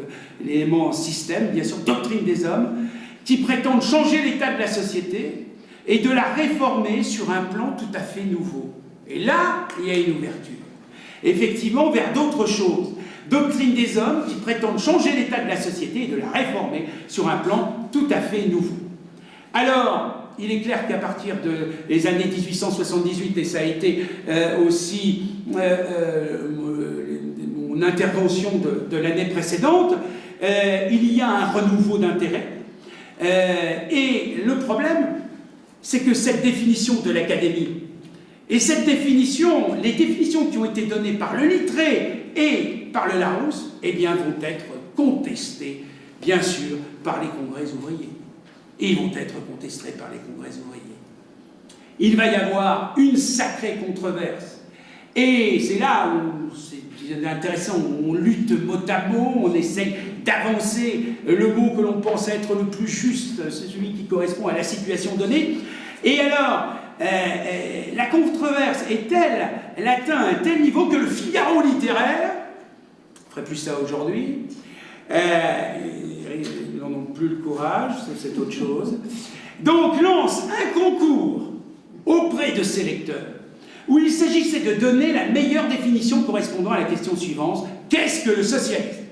l'élément système, bien sûr, doctrine des hommes, qui prétendent changer l'état de la société et de la réformer sur un plan tout à fait nouveau. Et là, il y a une ouverture. Effectivement, vers d'autres choses. Doctrine des hommes qui prétendent changer l'état de la société et de la réformer sur un plan tout à fait nouveau. Alors, il est clair qu'à partir des années 1878, et ça a été aussi mon intervention de l'année précédente, il y a un renouveau d'intérêt. Et le problème, c'est que cette définition de l'Académie, et cette définition, les définitions qui ont été données par le Littré et par le Larousse, eh bien, vont être contestées, bien sûr, par les congrès ouvriers. Et ils vont être contestés par les congrès ouvriers. Il va y avoir une sacrée controverse. Et c'est là où c'est intéressant, on lutte mot à mot, on essaye d'avancer le mot que l'on pense être le plus juste, c'est celui qui correspond à la situation donnée. Et alors, la controverse est telle, elle atteint un tel niveau que le Figaro littéraire, on ne ferait plus ça aujourd'hui, ils n'en ont plus le courage, c'est autre chose, donc lance un concours auprès de ses lecteurs, où il s'agissait de donner la meilleure définition correspondant à la question suivante: qu'est-ce que le socialisme?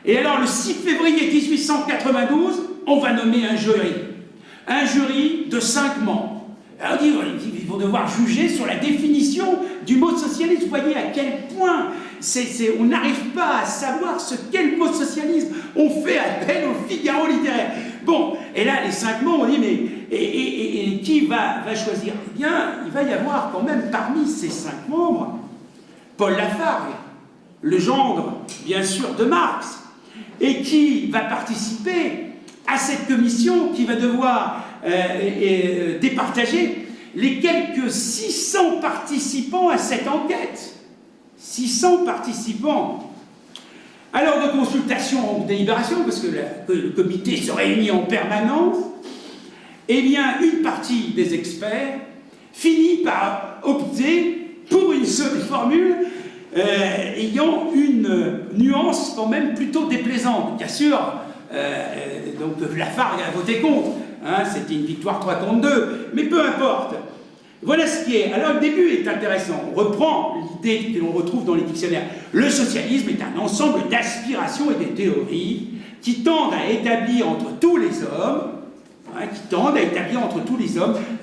Et alors, le 6 février 1892, on va nommer un jury de 5 membres. Alors, ils vont devoir juger sur la définition du mot socialisme. Vous voyez à quel point on n'arrive pas à savoir ce qu'est le mot socialisme. On fait appel au Figaro littéraire. Bon, et là, les 5 membres, on dit, mais et qui va choisir? Eh bien, il va y avoir quand même parmi ces 5 membres Paul Lafargue, le gendre, bien sûr, de Marx, et qui va participer à cette commission qui va devoir départager les quelques 600 participants à cette enquête. 600 participants. Alors, de consultation en délibération, parce que le comité se réunit en permanence, eh bien, une partie des experts finit par opter pour une seule formule ayant une nuance quand même plutôt déplaisante. Bien sûr, donc Lafargue a voté contre, hein, c'était une victoire 3 contre 2, mais peu importe. Voilà ce qui est. Alors le début est intéressant. On reprend l'idée que l'on retrouve dans les dictionnaires. Le socialisme est un ensemble d'aspirations et de théories qui tendent à établir entre tous les hommes,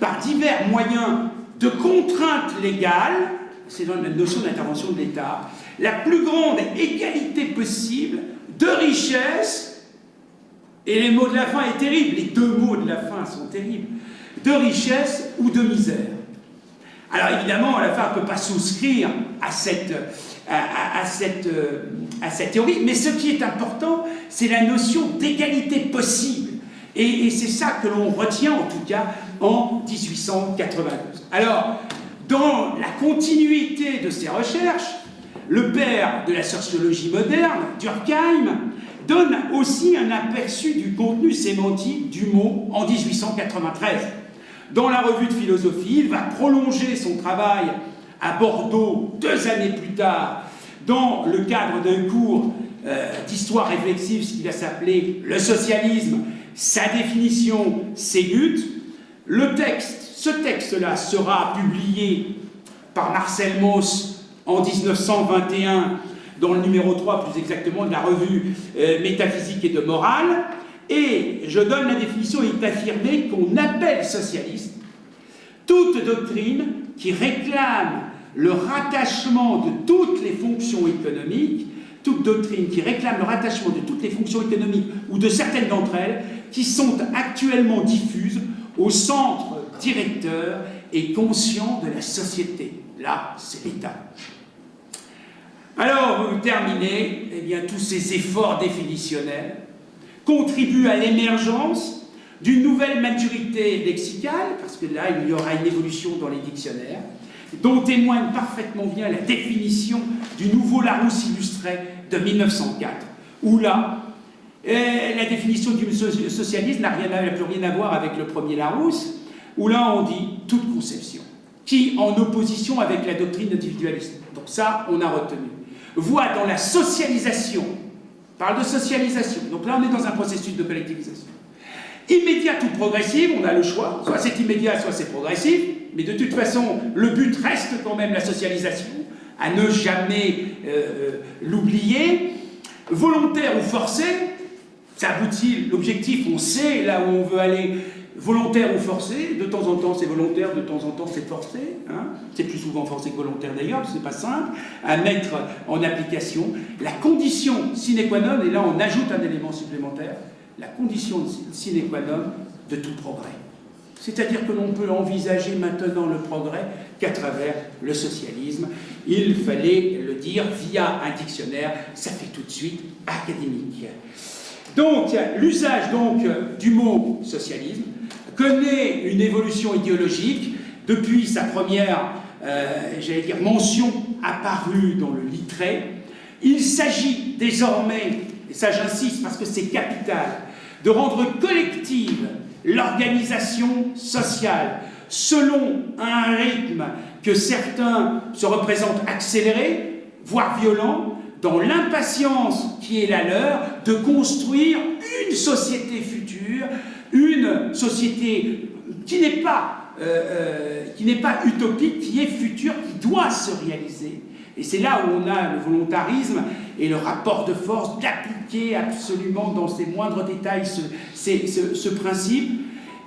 par divers moyens de contraintes légales, c'est dans la notion d'intervention de l'État, la plus grande égalité possible de richesse, et les mots de la fin est terrible, les 2 mots de la fin sont terribles, de richesse ou de misère. Alors évidemment, Lafargue ne peut pas souscrire à cette théorie, mais ce qui est important, c'est la notion d'égalité possible. Et c'est ça que l'on retient, en tout cas, en 1892. Alors, dans la continuité de ces recherches, le père de la sociologie moderne, Durkheim, donne aussi un aperçu du contenu sémantique du mot en 1893. Dans la revue de philosophie, il va prolonger son travail à Bordeaux 2 années plus tard, dans le cadre d'un cours d'histoire réflexive, ce qui va s'appeler le socialisme, sa définition, ses buts. Ce texte-là sera publié par Marcel Mauss en 1921, dans le numéro 3 plus exactement de la revue Métaphysique et de morale, et je donne la définition, il est affirmé qu'on appelle socialiste toute doctrine qui réclame le rattachement de toutes les fonctions économiques, toute doctrine qui réclame le rattachement de toutes les fonctions économiques ou de certaines d'entre elles qui sont actuellement diffuses au centre directeur et conscient de la société. Là, c'est l'État. Alors, vous terminez, eh bien, tous ces efforts définitionnels contribuent à l'émergence d'une nouvelle maturité lexicale, parce que là, il y aura une évolution dans les dictionnaires, dont témoigne parfaitement bien la définition du nouveau Larousse illustré de 1904, où là, la définition du socialisme n'a plus rien à voir avec le premier Larousse, où là, on dit toute conception, qui en opposition avec la doctrine individualiste. Donc ça, on a retenu. Voit dans la socialisation, parle de socialisation, donc là, on est dans un processus de collectivisation. Immédiate ou progressive, on a le choix, soit c'est immédiat, soit c'est progressif, mais de toute façon, le but reste quand même la socialisation, à ne jamais l'oublier. Volontaire ou forcé, ça aboutit, l'objectif, on sait là où on veut aller, volontaire ou forcé, de temps en temps c'est volontaire, de temps en temps c'est forcé, hein. C'est plus souvent forcé que volontaire d'ailleurs, c'est pas simple à mettre en application. La condition sine qua non, et là on ajoute un élément supplémentaire, la condition sine qua non de tout progrès. C'est-à-dire que l'on peut envisager maintenant le progrès qu'à travers le socialisme. Il fallait le dire via un dictionnaire, ça fait tout de suite académique. Donc, l'usage du mot socialisme connaît une évolution idéologique depuis sa première, j'allais dire, mention apparue dans le Littré. Il s'agit désormais, et ça j'insiste parce que c'est capital, de rendre collective l'organisation sociale selon un rythme que certains se représentent accéléré, voire violent, dans l'impatience qui est la leur de construire une société future, une société qui n'est pas utopique, qui est future, qui doit se réaliser. Et c'est là où on a le volontarisme et le rapport de force d'appliquer absolument dans ses moindres détails ce principe.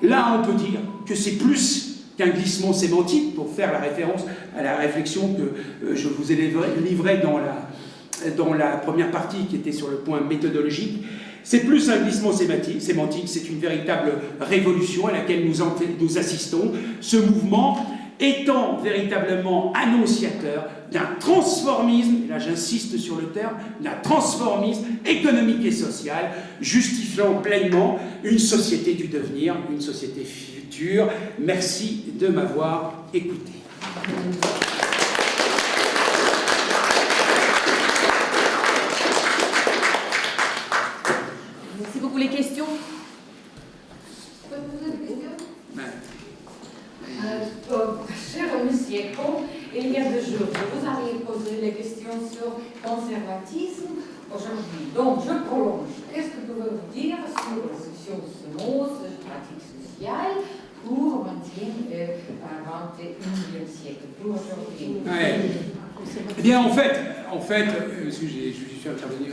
Là, on peut dire que c'est plus qu'un glissement sémantique, pour faire la référence à la réflexion que je vous ai livrée dans la première partie qui était sur le point méthodologique. C'est plus un glissement sémantique, c'est une véritable révolution à laquelle nous assistons, ce mouvement étant véritablement annonciateur d'un transformisme, et là j'insiste sur le terme, d'un transformisme économique et social, justifiant pleinement une société du devenir, une société future. Merci de m'avoir écouté. Merci beaucoup. Les questions? Cher monsieur Ecco, il y a 2 jours, vous avez posé la question sur conservatisme aujourd'hui. Donc, je prolonge. Qu'est-ce que pouvez-vous dire sur ce mot, cette pratique sociale, pour maintenir le 21e siècle, pour aujourd'hui? Eh bien, en fait, je suis intervenu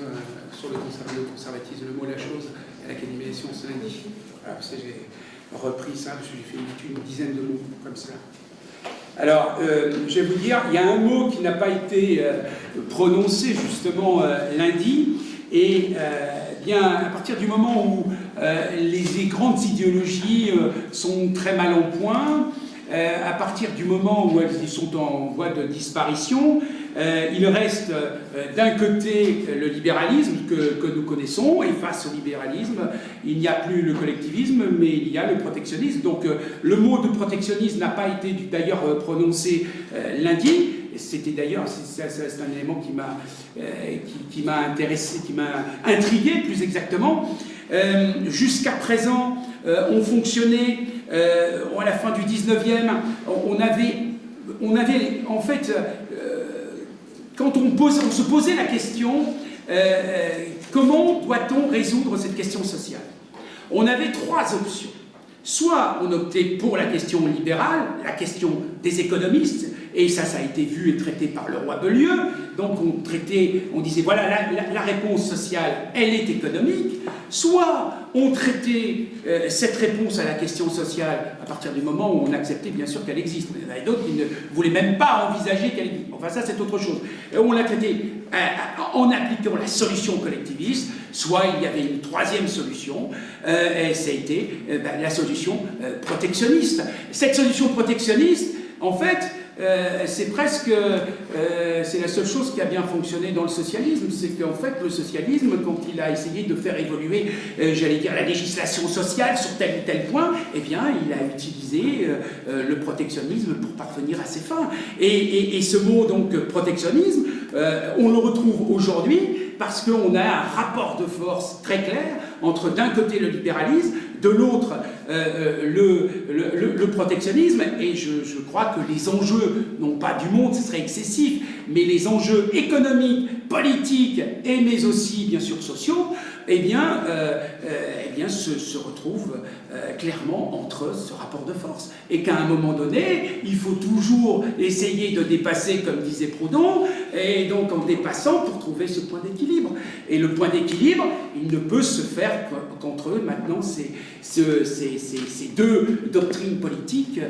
sur le conservatisme, le mot la chose, à l'Académie des sciences lundi. Voilà, parce que j'ai repris ça, parce que j'ai fait une dizaine de mots comme ça. Alors, je vais vous dire, il y a un mot qui n'a pas été prononcé justement lundi, et bien à partir du moment où les grandes idéologies sont très mal en point, à partir du moment où elles sont en voie de disparition, il reste d'un côté le libéralisme que nous connaissons, et face au libéralisme, il n'y a plus le collectivisme, mais il y a le protectionnisme. Donc le mot de protectionnisme n'a pas été d'ailleurs prononcé lundi, c'était d'ailleurs, c'est un élément qui m'a intéressé, qui m'a intrigué plus exactement. Jusqu'à présent, on fonctionnait, à la fin du 19e, on avait en fait, quand on se posait la question, comment doit-on résoudre cette question sociale? On avait trois options. Soit on optait pour la question libérale, la question des économistes, et ça a été vu et traité par le roi Beaulieu. Donc on disait voilà, la réponse sociale, elle est économique. Soit on traitait cette réponse à la question sociale à partir du moment où on acceptait bien sûr qu'elle existe. Il y en avait d'autres qui ne voulaient même pas envisager qu'elle existe. Enfin ça c'est autre chose. On l'a traité en appliquant la solution collectiviste, soit il y avait une troisième solution, et ça a été la solution protectionniste. Cette solution protectionniste, en fait, c'est presque c'est la seule chose qui a bien fonctionné dans le socialisme, c'est qu'en fait le socialisme, quand il a essayé de faire évoluer, j'allais dire, la législation sociale sur tel ou tel point, eh bien il a utilisé le protectionnisme pour parvenir à ses fins. Et ce mot donc protectionnisme, on le retrouve aujourd'hui parce qu'on a un rapport de force très clair entre d'un côté le libéralisme, de l'autre le protectionnisme, et je crois que les enjeux, non pas du monde, ce serait excessif, mais les enjeux économiques, politiques, et mais aussi bien sûr sociaux, eh bien se retrouvent clairement entre ce rapport de force. Et qu'à un moment donné, il faut toujours essayer de dépasser, comme disait Proudhon, et donc en dépassant pour trouver ce point d'équilibre. Et le point d'équilibre, il ne peut se faire qu'entre eux maintenant ces deux doctrines politiques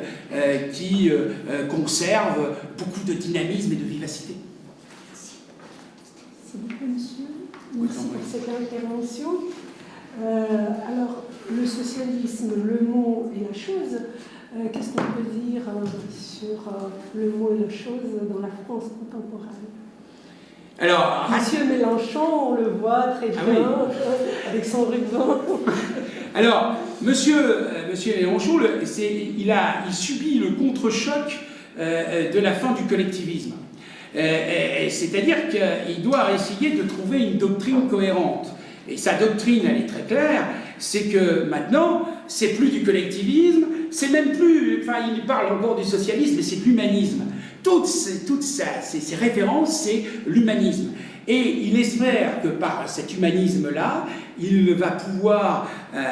qui conservent beaucoup de dynamisme et de vivacité. Merci beaucoup, monsieur. Merci pour cette intervention. Alors, le socialisme, le mot et la chose, qu'est-ce qu'on peut dire sur le mot et la chose dans la France contemporaine? Alors, Monsieur Mélenchon, on le voit très bien, avec son ruban. Alors, monsieur Mélenchon, il subit le contre-choc de la fin du collectivisme. C'est-à-dire qu'il doit essayer de trouver une doctrine cohérente. Et sa doctrine, elle est très claire, c'est que maintenant, c'est plus du collectivisme, c'est même plus, enfin il parle encore du socialisme, mais c'est de l'humanisme. Toutes ces références, c'est l'humanisme. Et il espère que par cet humanisme-là, il va pouvoir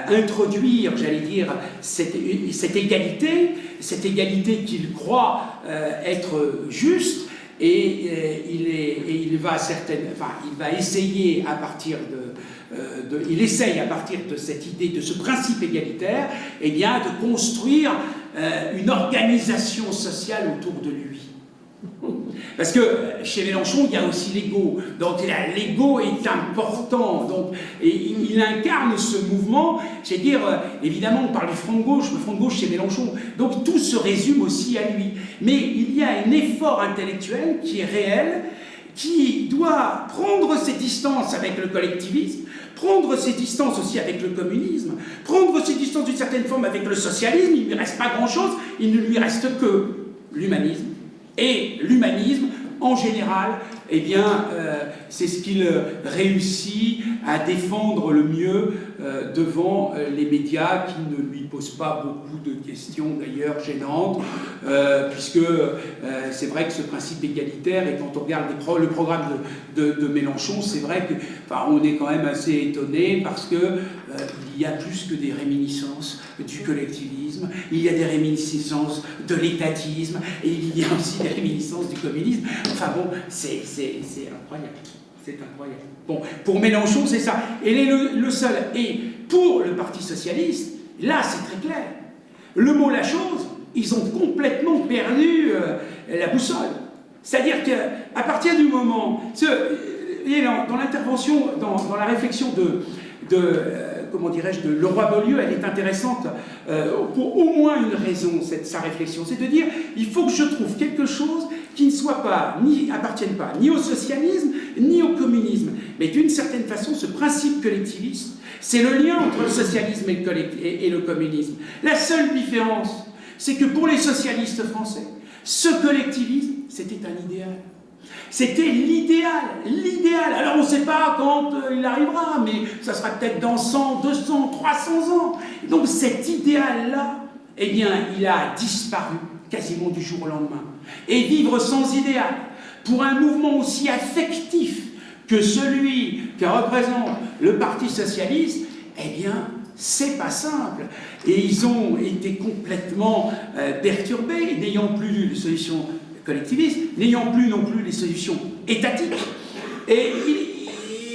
introduire, j'allais dire, cette égalité qu'il croit être juste, et il va essayer à partir il essaye à partir de cette idée, de ce principe égalitaire, eh bien, de construire une organisation sociale autour de lui. Parce que chez Mélenchon, il y a aussi l'ego. Donc l'ego est important. Donc, et il incarne ce mouvement. C'est-à-dire, évidemment, on parle du front de gauche. Le front de gauche, c'est Mélenchon. Donc tout se résume aussi à lui. Mais il y a un effort intellectuel qui est réel, qui doit prendre ses distances avec le collectivisme, prendre ses distances aussi avec le communisme, prendre ses distances d'une certaine forme avec le socialisme. Il ne lui reste pas grand-chose, il ne lui reste que l'humanisme. Et l'humanisme, en général, eh bien, c'est ce qu'il réussit à défendre le mieux devant les médias qui ne lui posent pas beaucoup de questions, d'ailleurs, gênantes, puisque c'est vrai que ce principe égalitaire, et quand on regarde le programme de Mélenchon, c'est vrai que, enfin, on est quand même assez étonné parce que il y a plus que des réminiscences du collectivisme, il y a des réminiscences de l'étatisme, et il y a aussi des réminiscences du communisme. Enfin bon, c'est incroyable. C'est incroyable. Bon, pour Mélenchon, c'est ça. Et il est le seul. Et pour le Parti Socialiste, là, c'est très clair. Le mot la chose, ils ont complètement perdu la boussole. C'est-à-dire qu'à partir du moment... Dans l'intervention, dans la réflexion comment dirais-je, de Leroy-Beaulieu, elle est intéressante pour au moins une raison, sa réflexion. C'est de dire, il faut que je trouve quelque chose qui ne soit pas, appartienne pas ni au socialisme, ni au communisme. Mais d'une certaine façon, ce principe collectiviste, c'est le lien entre le socialisme et le communisme. La seule différence, c'est que pour les socialistes français, Ce collectivisme, c'était un idéal. C'était l'idéal. Alors on ne sait pas quand il arrivera, mais ça sera peut-être dans 100, 200, 300 ans. Donc cet idéal-là, eh bien, il a disparu quasiment du jour au lendemain. Et vivre sans idéal, pour un mouvement aussi affectif que celui que représente le Parti socialiste, eh bien, c'est pas simple. Et ils ont été complètement perturbés, n'ayant plus de solutions collectivistes, n'ayant plus non plus les solutions étatiques. Et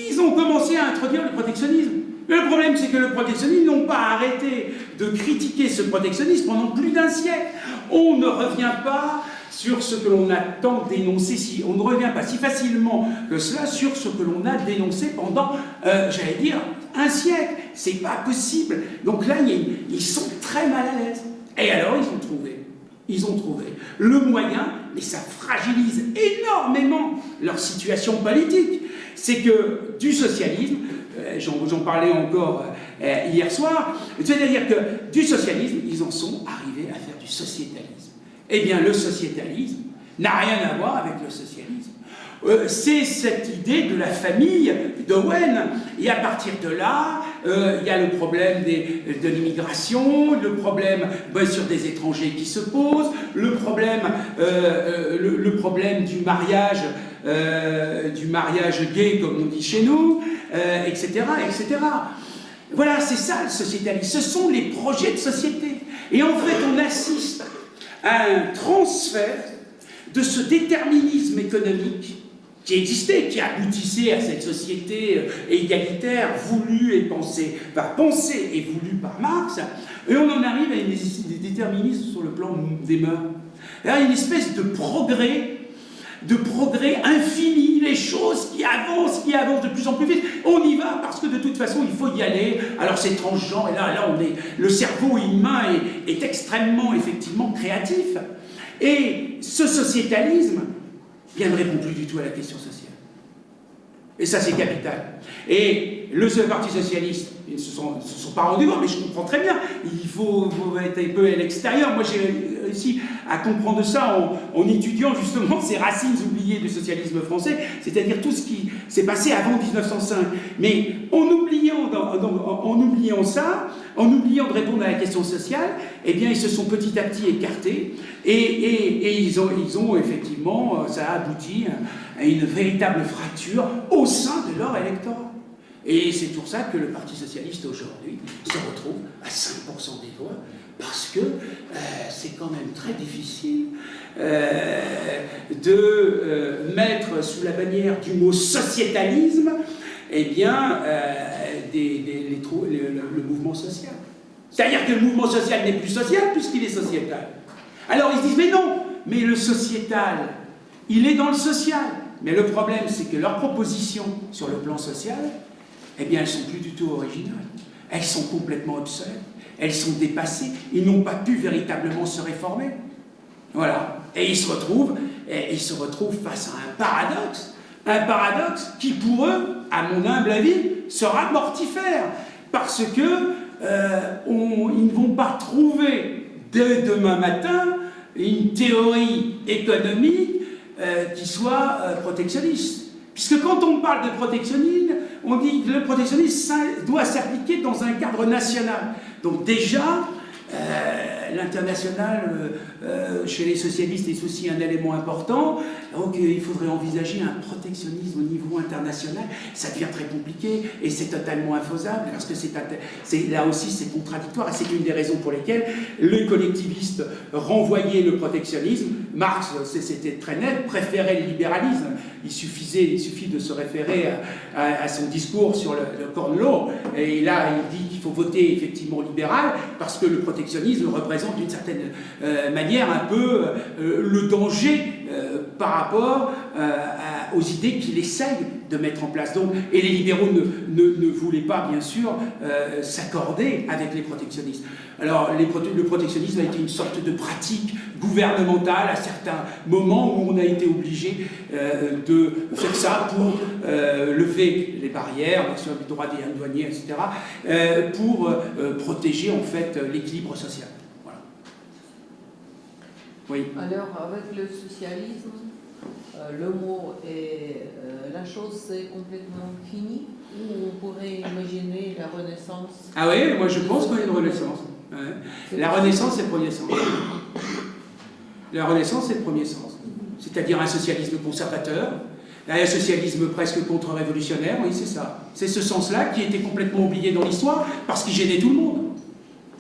ils ont commencé à introduire le protectionnisme. Mais le problème, c'est que le protectionnisme, ils n'ont pas arrêté de critiquer ce protectionnisme pendant plus d'un siècle. On ne revient pas sur ce que l'on a tant dénoncé, on ne revient pas si facilement que cela sur ce que l'on a dénoncé pendant, j'allais dire, un siècle. C'est pas possible. Donc là, ils sont très mal à l'aise. Et alors, ils ont trouvé le moyen, mais ça fragilise énormément leur situation politique. C'est que du socialisme, j'en parlais encore hier soir, c'est-à-dire que du socialisme, ils en sont arrivés à faire du sociétalisme. Eh bien, le sociétalisme n'a rien à voir avec le socialisme. C'est cette idée de la famille d'Owen. Et à partir de là, il y a le problème de l'immigration, le problème bien sûr des étrangers qui se posent, le problème du mariage gay, comme on dit chez nous, etc., etc. Voilà, c'est ça le sociétalisme. Ce sont les projets de société. Et en fait, on assiste à un transfert de ce déterminisme économique qui existait, qui aboutissait à cette société égalitaire voulue et pensée et voulue par Marx, et on en arrive à des déterminismes sur le plan des mœurs. Il y a une espèce de progrès infini, les choses qui avancent de plus en plus vite. On y va parce que de toute façon, il faut y aller. Alors c'est transgenre, et là le cerveau humain est extrêmement, effectivement, créatif. Et ce sociétalisme, bien ne répond plus du tout à la question sociale. Et ça, c'est capital. Et le Parti socialiste, ils ne se sont pas rendus compte, mais je comprends très bien. Il faut être un peu à l'extérieur. Moi, j'ai réussi à comprendre ça en étudiant justement ces racines oubliées du socialisme français, c'est-à-dire tout ce qui s'est passé avant 1905. Mais en oubliant ça, en oubliant de répondre à la question sociale, eh bien, ils se sont petit à petit écartés et ils ont effectivement, ça a abouti à une véritable fracture au sein de leur électorat. Et c'est pour ça que le Parti socialiste aujourd'hui se retrouve à 5% des voix, parce que c'est quand même très difficile de mettre sous la bannière du mot sociétalisme, eh bien, le mouvement social. C'est-à-dire que le mouvement social n'est plus social puisqu'il est sociétal. Alors ils se disent, mais non, mais le sociétal, il est dans le social. Mais le problème, c'est que leurs propositions sur le plan social, eh bien, elles ne sont plus du tout originales. Elles sont complètement obsolètes. Elles sont dépassées. Ils n'ont pas pu véritablement se réformer. Voilà. Et ils se retrouvent face à un paradoxe. Un paradoxe qui, pour eux, à mon humble avis, sera mortifère. Parce que ils ne vont pas trouver, dès demain matin, une théorie économique qui soit protectionniste. Puisque quand on parle de protectionnisme, on dit que le protectionnisme doit s'appliquer dans un cadre national. Donc déjà, l'international, chez les socialistes, est aussi un élément important. Donc il faudrait envisager un protectionnisme au niveau international. Ça devient très compliqué et c'est totalement infaisable parce que là aussi c'est contradictoire et c'est une des raisons pour lesquelles les collectivistes renvoyaient le protectionnisme. Marx, c'était très net, préférait le libéralisme. Il suffit de se référer à son discours sur le Corn Law, et là il dit qu'il faut voter effectivement libéral parce que le protectionnisme représente d'une certaine manière un peu le danger par rapport aux idées qu'il essaye de mettre en place. Donc, et les libéraux ne voulaient pas, bien sûr, s'accorder avec les protectionnistes. Alors, le protectionnisme a été une sorte de pratique gouvernementale à certains moments où on a été obligé de faire ça pour lever les barrières, sur le droit des douaniers, etc., pour protéger en fait l'équilibre social. Voilà. Oui. Alors, avec le socialisme, le mot et la chose, c'est complètement fini, ou on pourrait imaginer la Renaissance? Ah oui, moi je pense qu'il y a une Renaissance. Ouais. La Renaissance, c'est le premier sens. La Renaissance, c'est le premier sens. C'est-à-dire un socialisme conservateur, un socialisme presque contre-révolutionnaire, oui, c'est ça. C'est ce sens-là qui était complètement oublié dans l'histoire parce qu'il gênait tout le monde.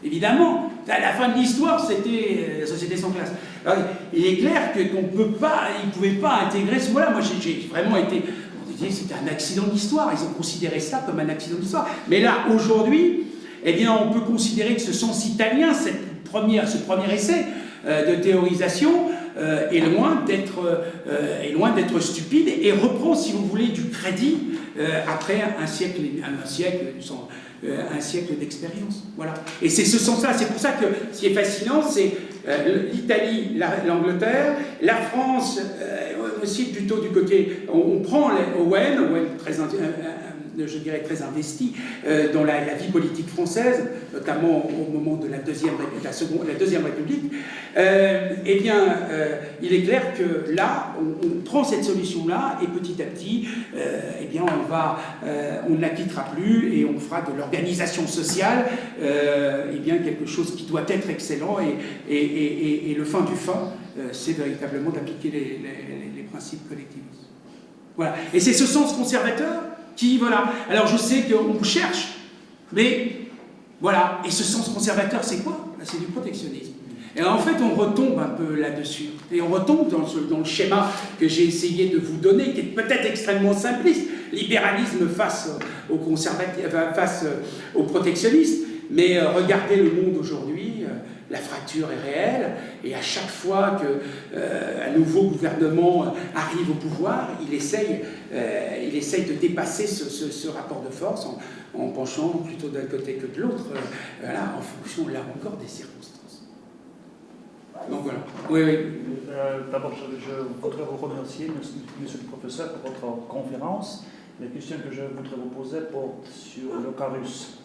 Évidemment, à la fin de l'histoire, c'était la société sans classe. Alors, il est clair qu'on ne peut pas, ils ne pouvaient pas intégrer ce mot-là. Moi, j'ai vraiment été... On disait que c'était un accident d'histoire. Ils ont considéré ça comme un accident d'histoire. Mais là, aujourd'hui, eh bien, on peut considérer que ce sens italien, ce premier essai de théorisation, est loin d'être stupide et reprend, si vous voulez, du crédit après un siècle d'expérience. Voilà. Et c'est ce sens-là, c'est pour ça que ce qui est fascinant, c'est l'Italie, l'Angleterre, la France, aussi plutôt du côté, on prend Owen je dirais très investi dans la vie politique française, notamment au moment de la Deuxième République, eh bien, il est clair que là, on prend cette solution-là et petit à petit, eh bien, on ne la quittera plus et on fera de l'organisation sociale eh bien, quelque chose qui doit être excellent et le fin du fin, c'est véritablement d'appliquer les principes collectivistes. Voilà. Et c'est ce sens conservateur qui, voilà. Alors je sais qu'on cherche, mais voilà. Et ce sens conservateur, c'est quoi? C'est du protectionnisme. Et en fait, on retombe un peu là-dessus. Et on retombe dans le schéma que j'ai essayé de vous donner, qui est peut-être extrêmement simpliste. Libéralisme face au protectionnisme. Mais regardez le monde aujourd'hui, la fracture est réelle, et à chaque fois qu'un nouveau gouvernement arrive au pouvoir, il essaye de dépasser ce rapport de force en penchant plutôt d'un côté que de l'autre, voilà, en fonction, là encore, des circonstances. Donc voilà. Oui, oui. D'abord, je voudrais vous remercier, monsieur le professeur, pour votre conférence. La question que je voudrais vous poser porte sur le cas russe.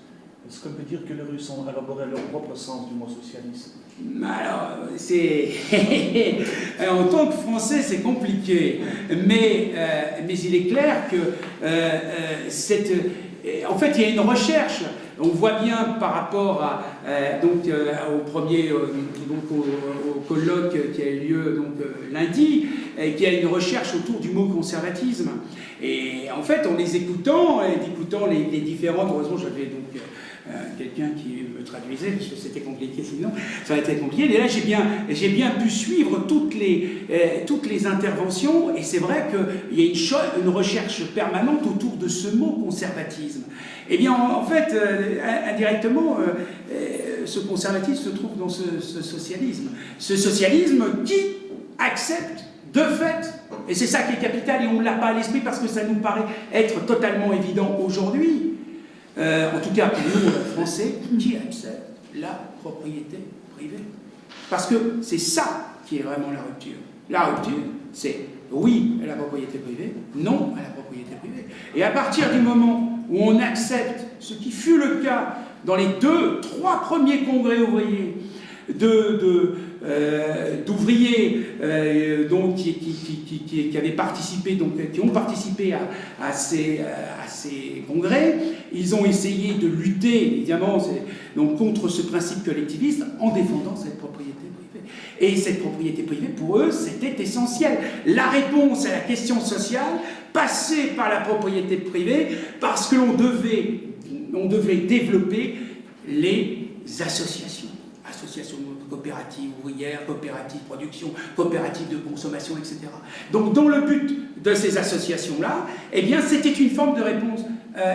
Est-ce qu'on peut dire que les Russes ont élaboré leur propre sens du mot socialisme? Alors, en tant que Français, c'est compliqué. Mais il est clair que en fait, il y a une recherche. On voit bien par rapport au colloque qui a eu lieu lundi, qu'il y a une recherche autour du mot conservatisme. Et en fait, en les écoutant les différentes, heureusement j'avais quelqu'un qui me traduisait, parce que c'était compliqué sinon, ça aurait été compliqué. Et là, j'ai bien pu suivre toutes les interventions, et c'est vrai qu'il y a une recherche permanente autour de ce mot conservatisme. Eh bien, en fait, indirectement, ce conservatisme se trouve dans ce socialisme. Ce socialisme qui accepte, de fait, et c'est ça qui est capital, et on ne l'a pas à l'esprit parce que ça nous paraît être totalement évident aujourd'hui, en tout cas pour nous, Français, qui acceptent la propriété privée. Parce que c'est ça qui est vraiment la rupture. La rupture, c'est oui à la propriété privée, non à la propriété privée. Et à partir du moment où on accepte, ce qui fut le cas dans les 2-3 premiers congrès ouvriers, d'ouvriers qui avaient participé, qui ont participé à ces congrès, ils ont essayé de lutter évidemment contre ce principe collectiviste en défendant cette propriété privée. Et cette propriété privée, pour eux, c'était essentiel. La réponse à la question sociale passait par la propriété privée parce que l'on devait développer les associations coopératives ouvrières, coopératives production, coopératives de consommation, etc. Donc, dans le but de ces associations-là, eh bien, c'était une forme de réponse.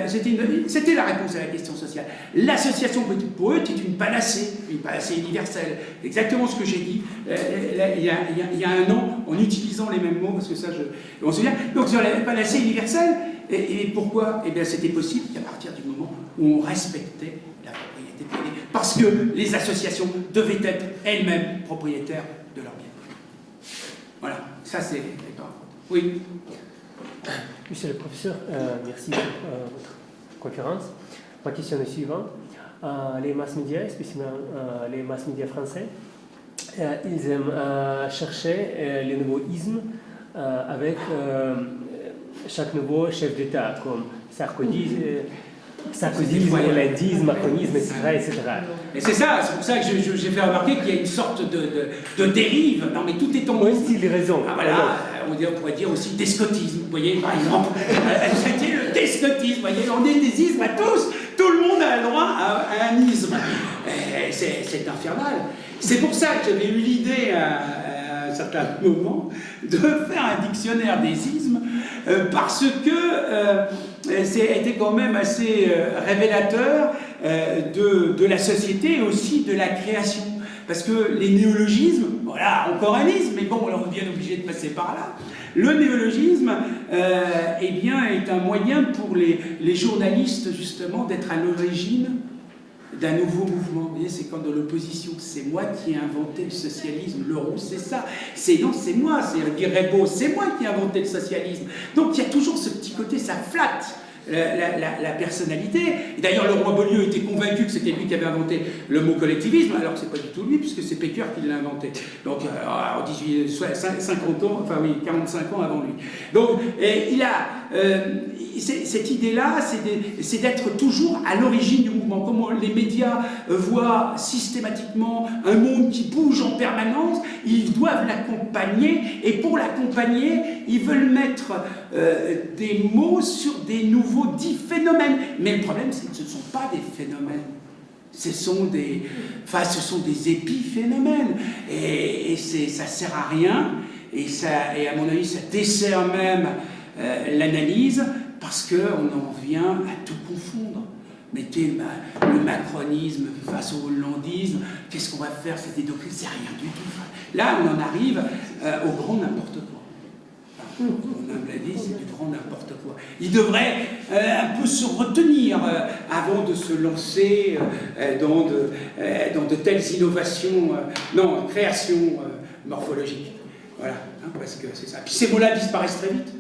C'était la réponse à la question sociale. L'association, pour eux, était une panacée universelle. Exactement ce que j'ai dit il y a un an, en utilisant les mêmes mots, parce que ça, on se souvient. Donc, sur la panacée universelle, et pourquoi? Eh bien, c'était possible qu'à partir du moment où on respectait la propriété privée. Parce que les associations devaient être elles-mêmes propriétaires de leurs biens. Voilà, ça c'est... Oui. Monsieur le professeur, merci pour votre conférence. Ma question est suivante. Les mass médias, spécialement les mass médias français, ils aiment chercher les nouveaux ismes avec chaque nouveau chef d'État, comme sarkozysme, hollandisme, macronisme, etc. Et c'est ça, c'est pour ça que j'ai fait remarquer qu'il y a une sorte de dérive. Non, mais tout est en Oui, il a raison. Ah, voilà, on pourrait dire aussi despotisme, vous voyez, par exemple. C'était le despotisme, vous voyez, on est des ismes à tous. Tout le monde a le droit à un isme. C'est infernal. C'est pour ça que j'avais eu l'idée à un certain moment de faire un dictionnaire des ismes, parce que c'était quand même assez révélateur de la société et aussi de la création. Parce que les néologismes, voilà, encore un isme, mais bon, on est bien obligé de passer par là. Le néologisme, eh bien, est un moyen pour les journalistes, justement, d'être à l'origine d'un nouveau mouvement. Vous voyez, c'est quand dans l'opposition, c'est moi qui ai inventé le socialisme, Leroux, c'est ça. Non, c'est moi, c'est Guy Raybaud, c'est moi qui ai inventé le socialisme. Donc il y a toujours ce petit côté, ça flatte la personnalité. Et d'ailleurs, le roi Beaulieu était convaincu que c'était lui qui avait inventé le mot collectivisme, alors que c'est pas du tout lui, puisque c'est Pécure qui l'a inventé. Donc, en 50 ans, enfin oui, 45 ans avant lui. Donc, il a cette idée-là, c'est d'être toujours à l'origine du mouvement. Comme les médias voient systématiquement un monde qui bouge en permanence, ils doivent l'accompagner, et pour l'accompagner, ils veulent mettre des mots sur des nouveaux dits phénomènes. Mais le problème, c'est que ce ne sont pas des phénomènes. Ce sont des épiphénomènes. Et ça ne sert à rien. Et à mon avis, ça dessert même l'analyse, parce qu'on en vient à tout confondre. Mettez le macronisme face au hollandisme, qu'est-ce qu'on va faire? C'est des doctrines, c'est rien du tout. Là, on en arrive au grand n'importe quoi. Mon humble avis, c'est du grand n'importe quoi. Il devrait un peu se retenir avant de se lancer dans de telles innovations, créations morphologiques. Voilà, parce que c'est ça. Puis ces mots-là disparaissent très vite.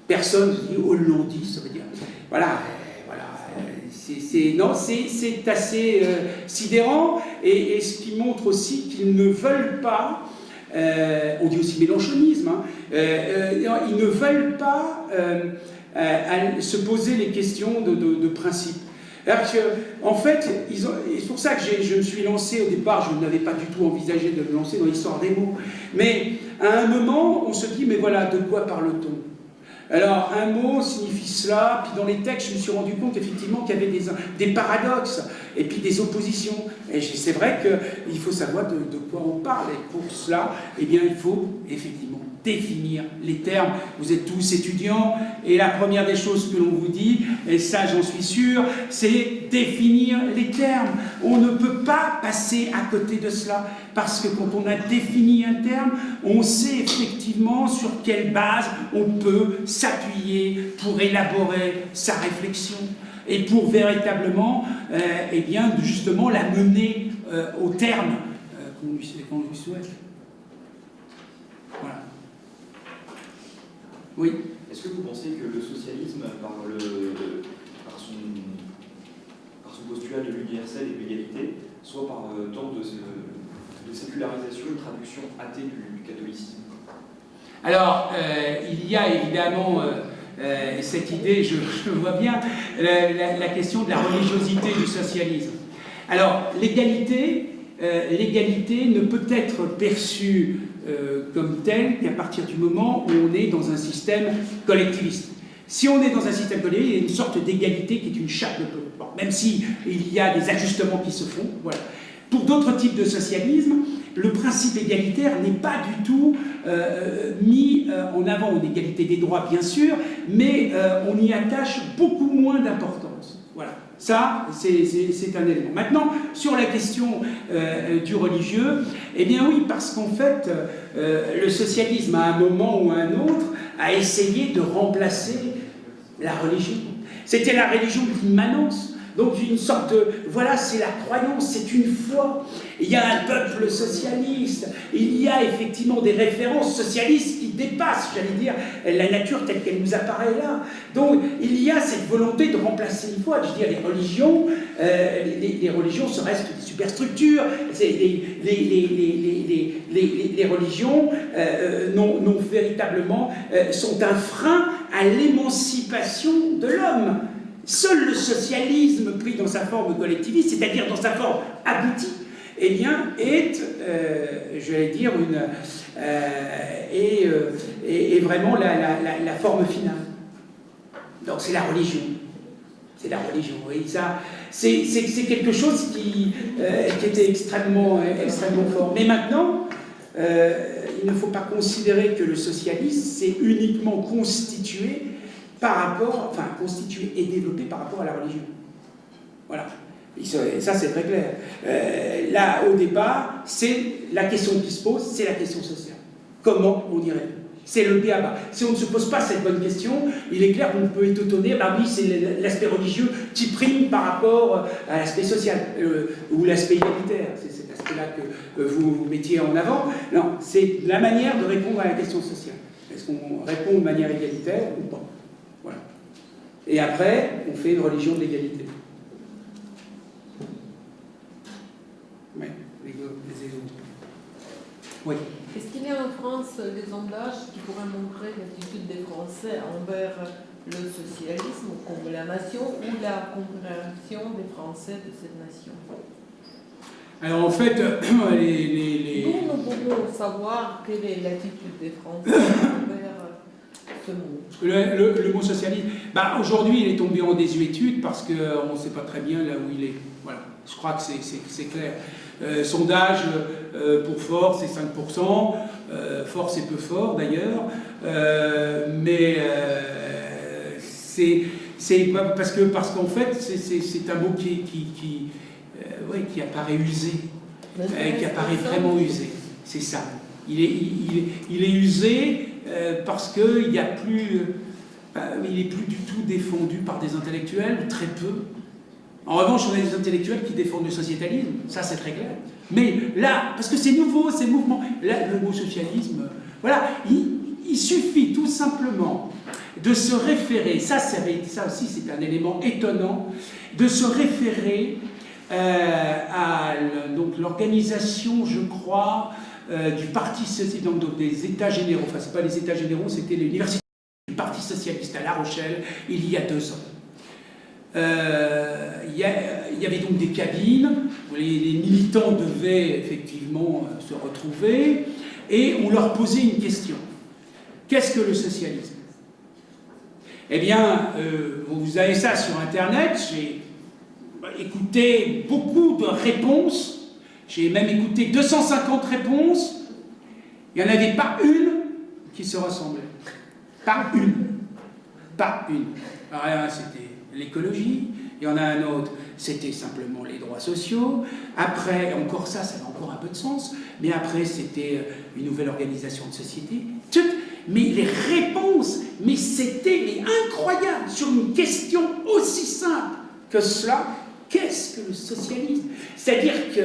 Personne ne dit hollandiste, ça veut dire. Voilà. C'est assez sidérant, et ce qui montre aussi qu'ils ne veulent pas, on dit aussi mélenchonisme, ils ne veulent pas se poser les questions de principe. Alors en fait, c'est pour ça que je me suis lancé au départ, je n'avais pas du tout envisagé de me lancer dans l'histoire des mots, mais à un moment, on se dit, mais voilà, de quoi parle-t-on? Alors, un mot signifie cela, puis dans les textes, je me suis rendu compte effectivement qu'il y avait des paradoxes, et puis des oppositions. Et c'est vrai qu'il faut savoir de quoi on parle, et pour cela, eh bien, il faut effectivement définir les termes. Vous êtes tous étudiants, et la première des choses que l'on vous dit, et ça j'en suis sûr, c'est définir les termes. On ne peut pas passer à côté de cela, parce que quand on a défini un terme, on sait effectivement sur quelle base on peut s'appuyer pour élaborer sa réflexion, et pour véritablement, eh bien, justement, la mener au terme qu'on lui souhaite. Voilà. Oui. Est-ce que vous pensez que le socialisme, par son postulat de l'universel et de l'égalité, soit par temps de sécularisation, une traduction athée du catholicisme? Alors, il y a évidemment cette idée, je vois bien, la question de la religiosité du socialisme. Alors, l'égalité ne peut être perçue comme telle qu'à partir du moment où on est dans un système collectiviste. Si on est dans un système collectiviste, il y a une sorte d'égalité qui est une chape de plomb. Bon, même s'il y a des ajustements qui se font, voilà. Pour d'autres types de socialisme, le principe égalitaire n'est pas du tout mis en avant, une égalité des droits bien sûr, mais on y attache beaucoup moins d'importance. Voilà, ça c'est un élément. Maintenant, sur la question du religieux, eh bien oui, parce qu'en fait, le socialisme à un moment ou à un autre a essayé de remplacer la religion. C'était la religion de l'immanence. Donc une sorte de... Voilà, c'est la croyance, c'est une foi. Il y a un peuple socialiste, il y a effectivement des références socialistes qui dépassent, j'allais dire, la nature telle qu'elle nous apparaît là. Donc il y a cette volonté de remplacer une foi. Je veux dire, les religions se restent des superstructures. Les religions non véritablement sont un frein à l'émancipation de l'homme. Seul le socialisme pris dans sa forme collectiviste, c'est-à-dire dans sa forme aboutie, eh bien, est, j'allais dire, est vraiment la forme finale. Donc c'est la religion. C'est la religion, oui. Ça, c'est quelque chose qui était extrêmement fort. Mais maintenant, il ne faut pas considérer que le socialisme s'est uniquement constitué constitué et développé par rapport à la religion. Voilà. Et ça, c'est très clair. Là, au départ, c'est la question qui se pose, c'est la question sociale. Comment on y répond? C'est le b.a.-ba. Si on ne se pose pas cette bonne question, il est clair qu'on peut être étonné, bah oui, c'est l'aspect religieux qui prime par rapport à l'aspect social, ou l'aspect égalitaire. C'est cet aspect-là que vous mettiez en avant. Non, c'est la manière de répondre à la question sociale. Est-ce qu'on répond de manière égalitaire ou pas? Voilà. Et après, on fait une religion de l'égalité. Oui, les exemples. Oui. Est-ce qu'il y a en France des sondages qui pourraient montrer l'attitude des Français envers le socialisme comme la nation ou la compréhension des Français de cette nation? Alors en fait, D'où nous pouvons savoir quelle est l'attitude des Français envers ce mot? Parce que le mot socialisme, aujourd'hui il est tombé en désuétude parce qu'on ne sait pas très bien là où il est. Voilà, je crois que c'est clair. Sondage pour Fort, c'est 5%. Fort, c'est peu fort d'ailleurs. Mais c'est parce qu'en fait, c'est un mot qui apparaît usé, qui apparaît vraiment usé. C'est ça. Il est usé parce qu'il n'est plus du tout défendu par des intellectuels, ou très peu. En revanche, on a des intellectuels qui défendent le sociétalisme, ça c'est très clair. Mais là, parce que c'est nouveau, ces mouvements, là, le mot socialisme, voilà, il suffit tout simplement de se référer, ça aussi c'est un élément étonnant, de se référer à l'organisation, je crois, du Parti socialiste, donc des États généraux, enfin c'est pas les États généraux, c'était l'université du Parti socialiste à La Rochelle, il y a 2 ans. Il y avait donc des cabines où les militants devaient effectivement se retrouver et on leur posait une question. Qu'est-ce que le socialisme? Eh bien, vous avez ça sur Internet, j'ai écouté beaucoup de réponses, j'ai même écouté 250 réponses, il n'y en avait pas une qui se ressemblait. Pas une. Pas une. Alors, c'était l'écologie, il y en a un autre, c'était simplement les droits sociaux, après, encore ça avait encore un peu de sens, mais après c'était une nouvelle organisation de société, mais les réponses, mais c'était incroyable, sur une question aussi simple que cela, qu'est-ce que le socialisme? C'est-à-dire que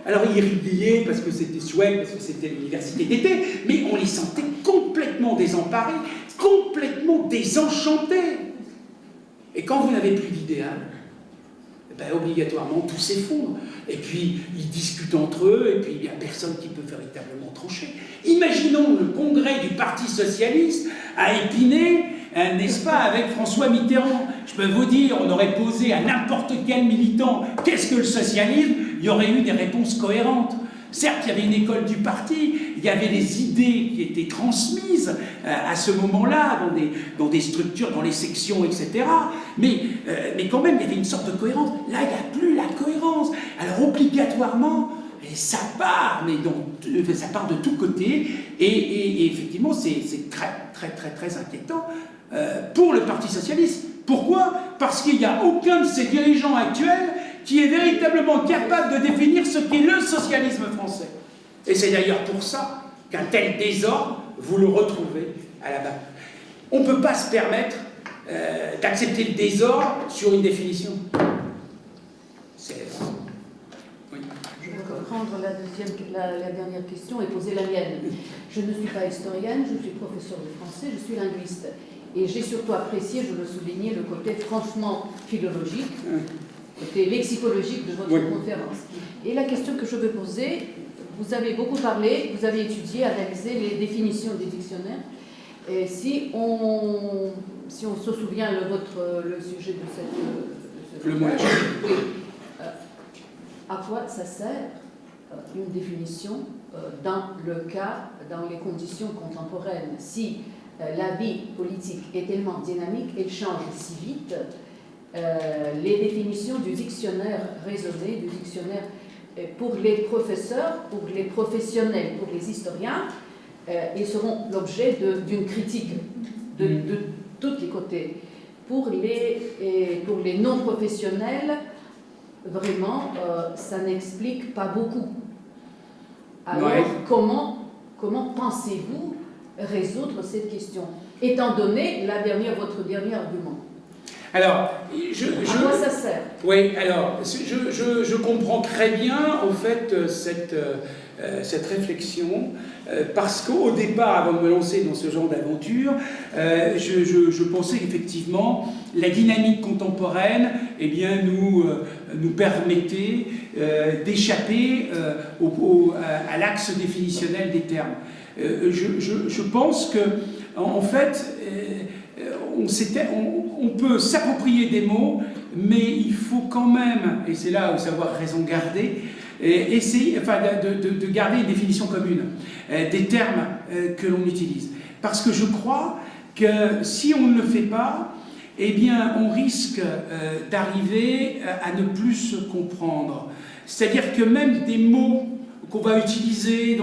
alors ils riaient parce que c'était chouette, parce que c'était l'université d'été, mais on les sentait complètement désemparés, complètement désenchantés. Et quand vous n'avez plus d'idéal, obligatoirement tout s'effondre. Et puis ils discutent entre eux, et puis il n'y a personne qui peut véritablement trancher. Imaginons le congrès du Parti socialiste à Épinay, n'est-ce pas, avec François Mitterrand. Je peux vous dire, on aurait posé à n'importe quel militant « Qu'est-ce que le socialisme ?» Il y aurait eu des réponses cohérentes. Certes, il y avait une école du parti, il y avait des idées qui étaient transmises à ce moment-là, dans des structures, dans les sections, etc. Mais quand même, il y avait une sorte de cohérence. Là, il n'y a plus la cohérence. Alors, obligatoirement, ça part, ça part de tous côtés. Et effectivement, c'est très, très, très, très inquiétant pour le Parti socialiste. Pourquoi? Parce qu'il n'y a aucun de ses dirigeants actuels qui est véritablement capable de définir ce qu'est le socialisme français. Et c'est d'ailleurs pour ça qu'un tel désordre, vous le retrouvez à la base. On ne peut pas se permettre d'accepter le désordre sur une définition. Oui. Je vais reprendre la dernière question et poser la mienne. Je ne suis pas historienne, je suis professeur de français, je suis linguiste. Et j'ai surtout apprécié, je le soulignais, le côté franchement philologique, le côté lexicologique de votre conférence. Et la question que je veux poser, vous avez beaucoup parlé, vous avez étudié, analysé les définitions des dictionnaires. Et si on se souvient le sujet de cette... Le mot. Oui. À quoi ça sert une définition dans les conditions contemporaines? Si la vie politique est tellement dynamique, elle change si vite, les définitions du dictionnaire raisonné, du dictionnaire pour les professeurs, pour les professionnels, pour les historiens, ils seront l'objet d'une critique de tous les côtés. Pour les non-professionnels, vraiment, ça n'explique pas beaucoup. Alors, comment pensez-vous résoudre cette question, étant donné votre dernier argument? Alors, à quoi ça sert? Oui, alors, je comprends très bien, en fait, cette réflexion, parce qu'au départ, avant de me lancer dans ce genre d'aventure, je pensais qu'effectivement, la dynamique contemporaine, eh bien, nous permettait d'échapper à l'axe définitionnel des termes. Je pense que, en fait, on peut s'approprier des mots, mais il faut quand même, et c'est là où savoir raison garder, essayer de garder une définition commune des termes que l'on utilise. Parce que je crois que si on ne le fait pas, eh bien, on risque d'arriver à ne plus se comprendre. C'est-à-dire que même des mots qu'on va utiliser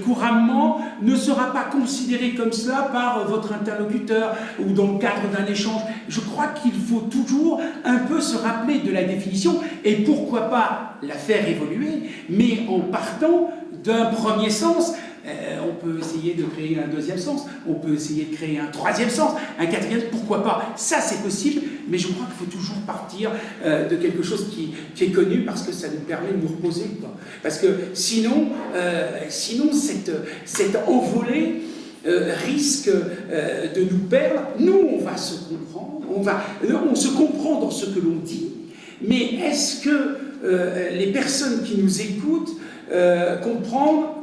couramment ne sera pas considéré comme cela par votre interlocuteur ou dans le cadre d'un échange. Je crois qu'il faut toujours un peu se rappeler de la définition et pourquoi pas la faire évoluer, mais en partant d'un premier sens. On peut essayer de créer un deuxième sens, on peut essayer de créer un troisième sens, un quatrième, pourquoi pas? Ça, c'est possible, mais je crois qu'il faut toujours partir de quelque chose qui est connu parce que ça nous permet de nous reposer. Parce que sinon cette envolée risque de nous perdre. Nous, on va se comprendre, on se comprend dans ce que l'on dit, mais est-ce que les personnes qui nous écoutent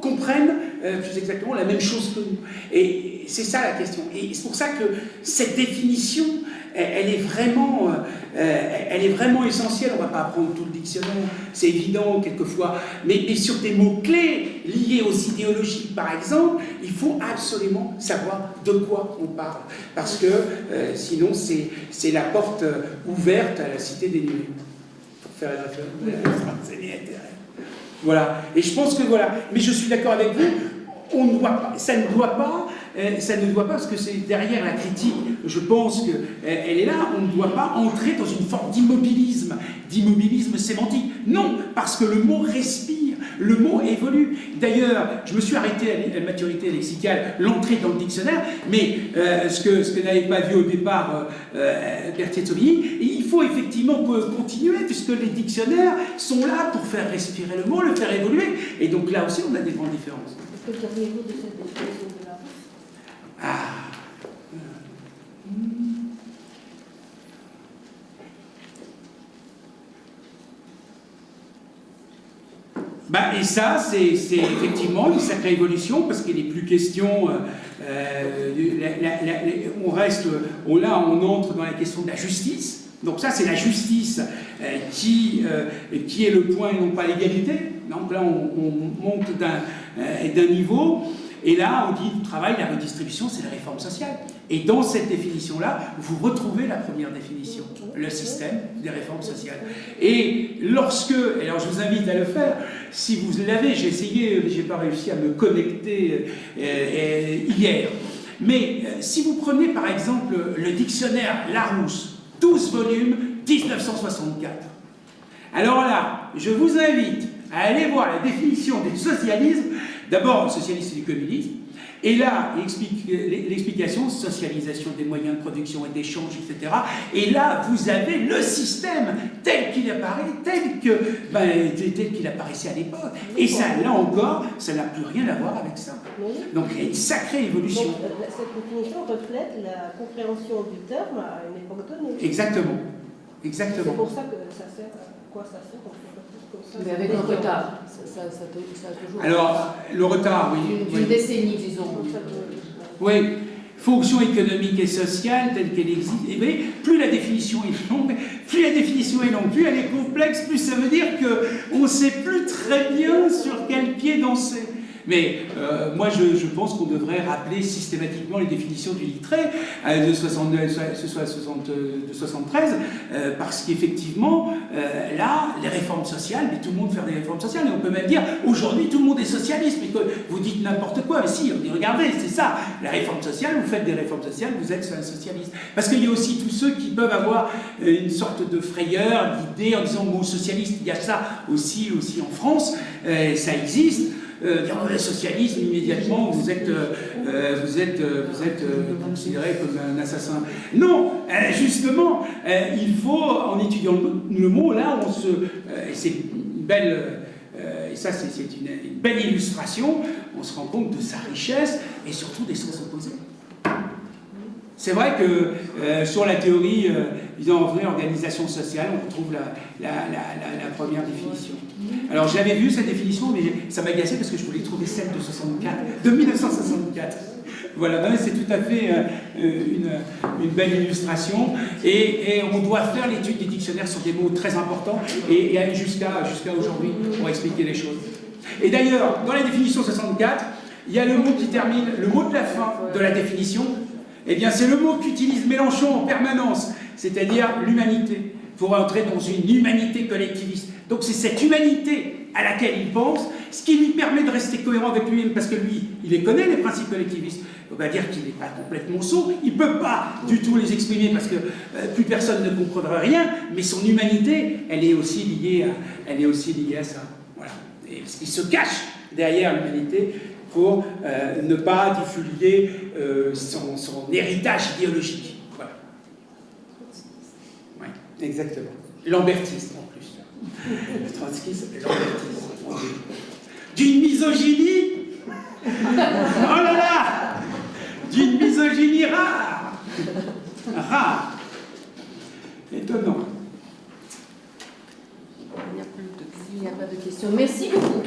comprennent plus exactement la même chose que nous? Et c'est ça la question. Et c'est pour ça que cette définition, elle est vraiment essentielle. On ne va pas apprendre tout le dictionnaire, c'est évident quelquefois, mais sur des mots-clés liés aux idéologies, par exemple, il faut absolument savoir de quoi on parle. Parce que sinon, c'est la porte ouverte à la cité des nuées. Pour faire référence à l'intérêt. Voilà, et je pense que voilà, mais je suis d'accord avec vous, ça ne doit pas, parce que c'est derrière la critique, je pense qu'elle est là, on ne doit pas entrer dans une forme d'immobilisme sémantique. Non, parce que le mot respire, le mot évolue. D'ailleurs, je me suis arrêté à la maturité lexicale, l'entrée dans le dictionnaire, mais ce que n'avait pas vu au départ Berthier de Sauvigny, il faut effectivement continuer, puisque les dictionnaires sont là pour faire respirer le mot, le faire évoluer, et donc là aussi on a des grandes différences. Que diriez-vous de cette définition de la race? Et ça, c'est effectivement une sacrée évolution, parce qu'il n'est plus question, on entre dans la question de la justice. Donc ça, c'est la justice qui est le point et non pas l'égalité. Donc là, on monte d'un niveau, et là, on dit le travail, la redistribution, c'est la réforme sociale. Et dans cette définition-là, vous retrouvez la première définition, le système des réformes sociales. Et alors je vous invite à le faire, si vous l'avez, j'ai essayé, j'ai pas réussi à me connecter hier, mais si vous prenez par exemple le dictionnaire Larousse, 12 volumes, 1964, alors là, je vous invite à aller voir la définition du socialisme. D'abord, le socialisme et du communisme, Et là, l'explication, socialisation des moyens de production et d'échange, etc. Et là, vous avez le système tel qu'il apparaît, tel qu'il apparaissait à l'époque. Et ça, là encore, ça n'a plus rien à voir avec ça. Donc il y a une sacrée évolution. Donc, cette définition reflète la compréhension du terme à une époque donnée. Exactement. Exactement. C'est pour ça que ça sert. À quoi ça sert? Comme ça, Mais avec un retard, ça toujours. Alors, le retard, oui. D'une décennie, disons. Oui, fonction économique et sociale telle qu'elle existe. Et bien, plus la définition est longue, plus elle est complexe, plus ça veut dire qu'on ne sait plus très bien sur quel pied danser. Mais moi, je pense qu'on devrait rappeler systématiquement les définitions du Littré de 73, parce qu'effectivement, là, les réformes sociales, mais tout le monde fait des réformes sociales, et on peut même dire, aujourd'hui, tout le monde est socialiste, mais que vous dites n'importe quoi. Mais si, on dit, regardez, c'est ça, la réforme sociale, vous faites des réformes sociales, vous êtes un socialiste. Parce qu'il y a aussi tous ceux qui peuvent avoir une sorte de frayeur, d'idée, en disant, bon, socialiste, il y a ça aussi en France, ça existe. Dire le socialisme, immédiatement, vous êtes considéré comme un assassin. Non, justement, il faut, en étudiant le mot, là, c'est une belle, et ça c'est une belle illustration, on se rend compte de sa richesse et surtout des sens opposés. C'est vrai que sur la théorie, disons en vraie organisation sociale, on retrouve la première définition. Alors j'avais vu cette définition, mais ça m'agaçait parce que je voulais trouver celle de 1964. Voilà, c'est tout à fait une belle illustration. Et on doit faire l'étude des dictionnaires sur des mots très importants et aller jusqu'à aujourd'hui pour expliquer les choses. Et d'ailleurs, dans la définition 64, il y a le mot qui termine, le mot de la fin de la définition. Eh bien, c'est le mot qu'utilise Mélenchon en permanence, c'est-à-dire l'humanité, pour entrer dans une humanité collectiviste. Donc c'est cette humanité à laquelle il pense, ce qui lui permet de rester cohérent avec lui-même, parce que lui, il les connaît, les principes collectivistes. On va dire qu'il n'est pas complètement sot, il ne peut pas du tout les exprimer, parce que plus personne ne comprendra rien, mais son humanité, elle est aussi liée à ça. Voilà. Et parce qu'il se cache derrière l'humanité, pour ne pas divulguer son héritage idéologique. Voilà. Oui, exactement. Lambertiste en plus. Le trotskiste, lambertiste. D'une misogynie. Oh là là. D'une misogynie rare. Rare. Étonnant. Il n'y a pas de questions. Merci beaucoup.